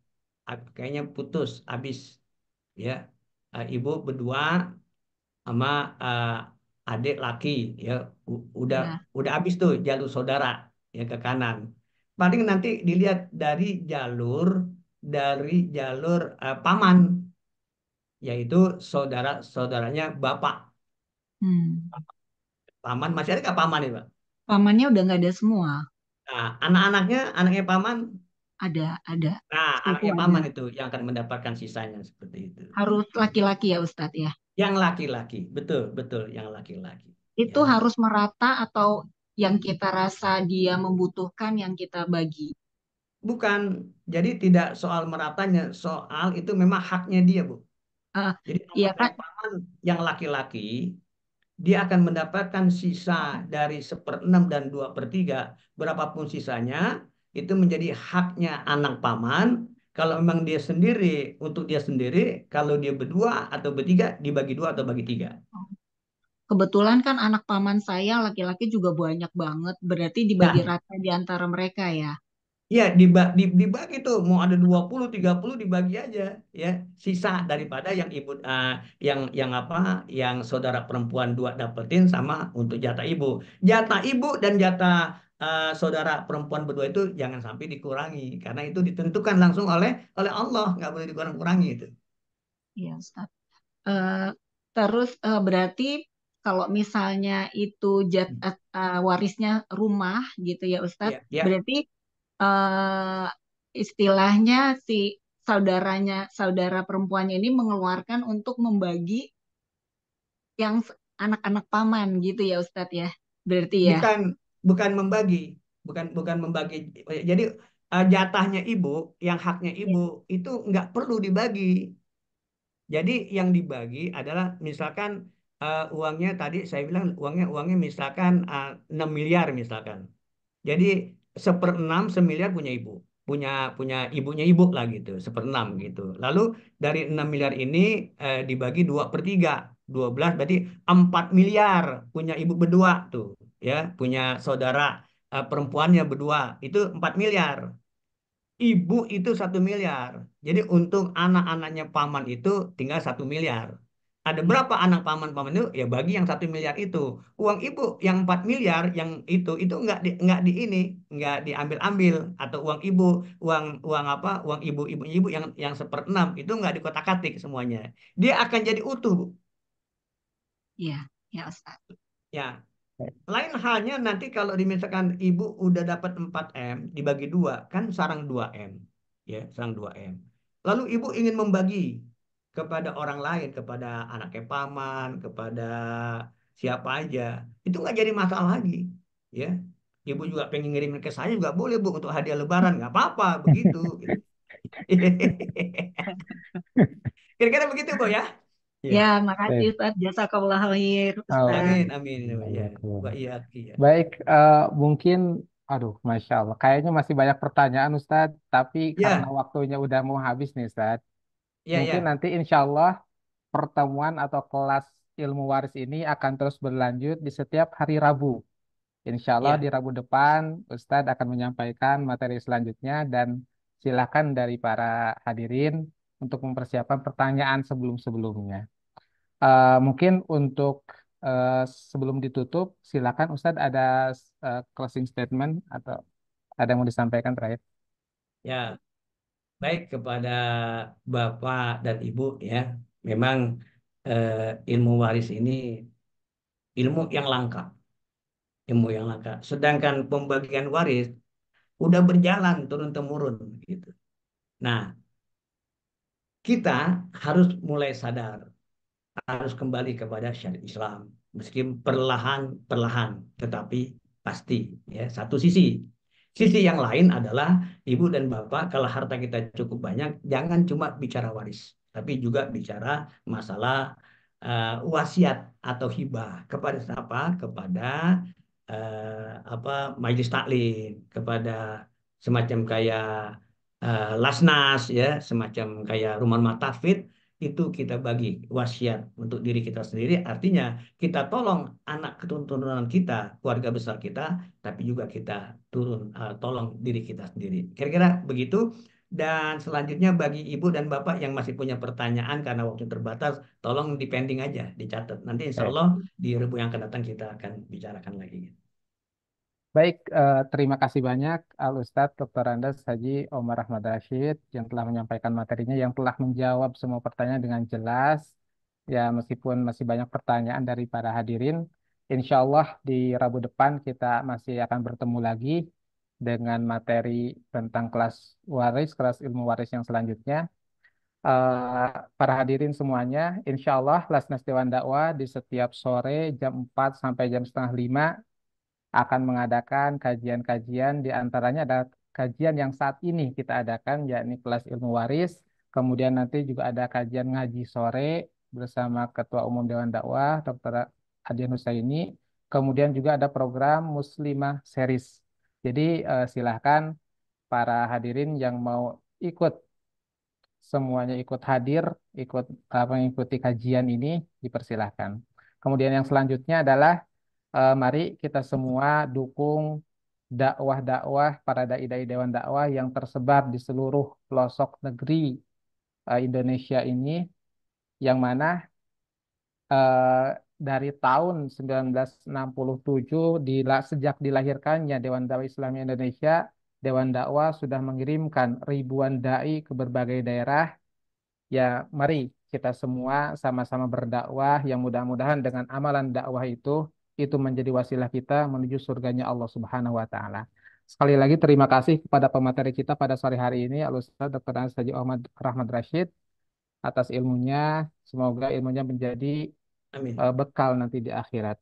Speaker 1: kayaknya putus, habis ya. Ibu berdua sama adik laki ya, udah
Speaker 6: Ya.
Speaker 1: udah habis tuh jalur saudara ya ke kanan. Paling nanti dilihat dari jalur paman, yaitu saudara-saudaranya bapak.
Speaker 6: Hmm.
Speaker 1: Paman masih ada nggak paman itu, Pak?
Speaker 6: Pamannya udah nggak ada semua.
Speaker 1: Nah, anaknya paman.
Speaker 6: Ada.
Speaker 1: Nah,
Speaker 6: Sepupu
Speaker 1: anaknya
Speaker 6: ada.
Speaker 1: paman itu yang akan mendapatkan sisanya seperti itu.
Speaker 6: Harus laki-laki ya Ustadz ya.
Speaker 1: Yang laki-laki, betul, betul, yang laki-laki.
Speaker 6: Itu
Speaker 1: Ya,
Speaker 6: harus merata atau yang kita rasa dia membutuhkan yang kita bagi.
Speaker 1: bukan. Jadi tidak soal meratanya, soal itu memang haknya dia, Bu.
Speaker 6: Eh,
Speaker 1: Jadi
Speaker 6: iya
Speaker 1: anaknya
Speaker 6: kan?
Speaker 1: paman yang laki-laki, dia akan mendapatkan sisa dari 1/6 dan 2/3, berapapun sisanya, itu menjadi haknya anak paman. Kalau memang dia sendiri, untuk dia sendiri, kalau dia berdua atau bertiga, dibagi dua atau bagi tiga.
Speaker 6: Kebetulan kan anak paman saya laki-laki juga banyak banget. Berarti dibagi
Speaker 1: Ya,
Speaker 6: rata di antara mereka ya.
Speaker 1: iya, dibagi tuh, mau ada 20 30 dibagi aja ya. Sisa daripada yang ibu yang apa yang saudara perempuan dua dapetin sama untuk jatah ibu. Jatah ibu dan jatah saudara perempuan berdua itu jangan sampai dikurangi karena itu ditentukan langsung oleh oleh Allah, nggak boleh dikurang-kurangi itu.
Speaker 6: Iya, Ustaz. Eh, terus berarti kalau misalnya itu warisnya rumah gitu ya Ustadz,
Speaker 1: Ya, ya.
Speaker 6: berarti eh, istilahnya si saudara perempuannya ini mengeluarkan untuk membagi yang anak-anak paman gitu ya Ustadz ya. Berarti ya.
Speaker 1: Bukan bukan membagi, bukan membagi. Jadi jatahnya ibu, yang haknya
Speaker 6: Ya.
Speaker 1: ibu itu nggak perlu dibagi. Jadi yang dibagi adalah misalkan uangnya tadi saya bilang uangnya misalkan 6 miliar misalkan. Jadi 1/6 semiliar punya ibu, punya punya ibunya ibu lah gitu, 1/6 gitu. Lalu dari 6 miliar ini dibagi 2/3, 12 berarti 4 miliar punya ibu berdua tuh, ya, punya saudara perempuannya berdua itu 4 miliar. Ibu itu 1 miliar. Jadi untuk anak-anaknya paman itu tinggal 1 miliar. Ada
Speaker 6: Ya.
Speaker 1: berapa anak paman-paman itu? Ya bagi yang 1 miliar itu. Uang ibu yang 4 miliar yang itu nggak diambil-ambil atau uang ibu, uang uang apa? Uang ibu yang 1/6 itu nggak dikotak-katik semuanya. Dia akan jadi utuh, Bu.
Speaker 6: Iya, ya Ustadz.
Speaker 1: Ya, lain halnya nanti kalau misalkan ibu udah dapat 4 M dibagi dua, kan sarang 2 M. Ya, sarang 2 M. Lalu ibu ingin membagi kepada orang lain, kepada anaknya paman, kepada siapa aja. Itu nggak jadi masalah lagi. Ya, ibu juga pengen ngirimin ke saya juga boleh, Bu, untuk hadiah lebaran. Nggak apa-apa, begitu. Gitu. Kira-kira begitu, Bu, ya?
Speaker 6: Ya,
Speaker 1: Ya.
Speaker 6: makasih
Speaker 2: Baik.
Speaker 6: Ustaz. Jazakallah khair,
Speaker 2: Oh,
Speaker 6: Ustaz.
Speaker 1: Amin, amin. Ya,
Speaker 2: baik.
Speaker 1: wa iyaki ya.
Speaker 2: Baik, mungkin, aduh, Masya Allah, kayaknya masih banyak pertanyaan Ustadz, tapi karena
Speaker 1: Ya,
Speaker 2: waktunya udah mau habis nih Ustadz,
Speaker 1: ya,
Speaker 2: mungkin
Speaker 1: ya.
Speaker 2: nanti insya Allah pertemuan atau kelas ilmu waris ini akan terus berlanjut di setiap hari Rabu. Insya Allah di
Speaker 1: Ya.
Speaker 2: Rabu depan Ustadz akan menyampaikan materi selanjutnya dan silakan dari para hadirin untuk mempersiapkan pertanyaan sebelum-sebelumnya. Mungkin untuk eh, sebelum ditutup, silakan Ustadz ada closing statement atau ada yang mau disampaikan terakhir.
Speaker 1: Ya, baik kepada Bapak dan Ibu ya. Memang eh, ilmu waris ini ilmu yang langka, ilmu yang langka. Sedangkan pembagian waris udah berjalan turun temurun gitu. Nah, kita harus mulai sadar, harus kembali kepada syariat Islam. Meski perlahan-perlahan, tetapi pasti ya satu sisi. Sisi yang lain adalah ibu dan bapak kalau harta kita cukup banyak, jangan cuma bicara waris, tapi juga bicara masalah wasiat atau hibah kepada siapa? Kepada apa majelis taklim, kepada semacam kayak Lasnas ya, semacam kayak rumah matafid itu kita bagi wasiat untuk diri kita sendiri. Artinya kita tolong anak keturunan kita, keluarga besar kita, tapi juga kita tolong diri kita sendiri. Kira-kira begitu. Dan selanjutnya bagi ibu dan bapak yang masih punya pertanyaan karena waktu terbatas, tolong dipending aja, dicatat. Nanti insya
Speaker 2: Baik.
Speaker 1: Allah di Rebu yang akan datang kita akan bicarakan lagi.
Speaker 2: Baik, terima kasih banyak Al Ustadz Dr. Andes Haji Omar Ahmad Rashid yang telah menyampaikan materinya, yang telah menjawab semua pertanyaan dengan jelas. Ya, meskipun masih banyak pertanyaan dari para hadirin, insya Allah di Rabu depan kita masih akan bertemu lagi dengan materi tentang kelas waris, kelas ilmu waris yang selanjutnya. Para hadirin semuanya, insya Allah Lasnas Dewan Dakwah di setiap sore jam 4 sampai jam setengah 5 akan mengadakan kajian-kajian, di antaranya ada kajian yang saat ini kita adakan yakni kelas ilmu waris, kemudian nanti juga ada kajian ngaji sore bersama Ketua Umum Dewan Dakwah Dr. Adian Husaini, kemudian juga ada program Muslimah Series. Jadi silahkan para hadirin yang mau ikut, semuanya ikut hadir, ikut mengikuti kajian ini, dipersilahkan. Kemudian yang selanjutnya adalah mari kita semua dukung dakwah-dakwah para dai-dai Dewan Dakwah yang tersebar di seluruh pelosok negeri Indonesia ini, yang mana eh, dari tahun 1967 sejak dilahirkannya Dewan Dakwah Islam Indonesia, Dewan Dakwah sudah mengirimkan ribuan dai ke berbagai daerah. Ya, mari kita semua sama-sama berdakwah yang mudah-mudahan dengan amalan dakwah itu menjadi wasilah kita menuju surganya Allah Subhanahu wa taala. Sekali lagi terima kasih kepada pemateri kita pada sore hari ini, Al Ustaz Dr. Anas Haji Ahmad Rahmat Rashid, atas ilmunya. Semoga ilmunya menjadi
Speaker 1: Amin.
Speaker 2: bekal nanti di akhirat.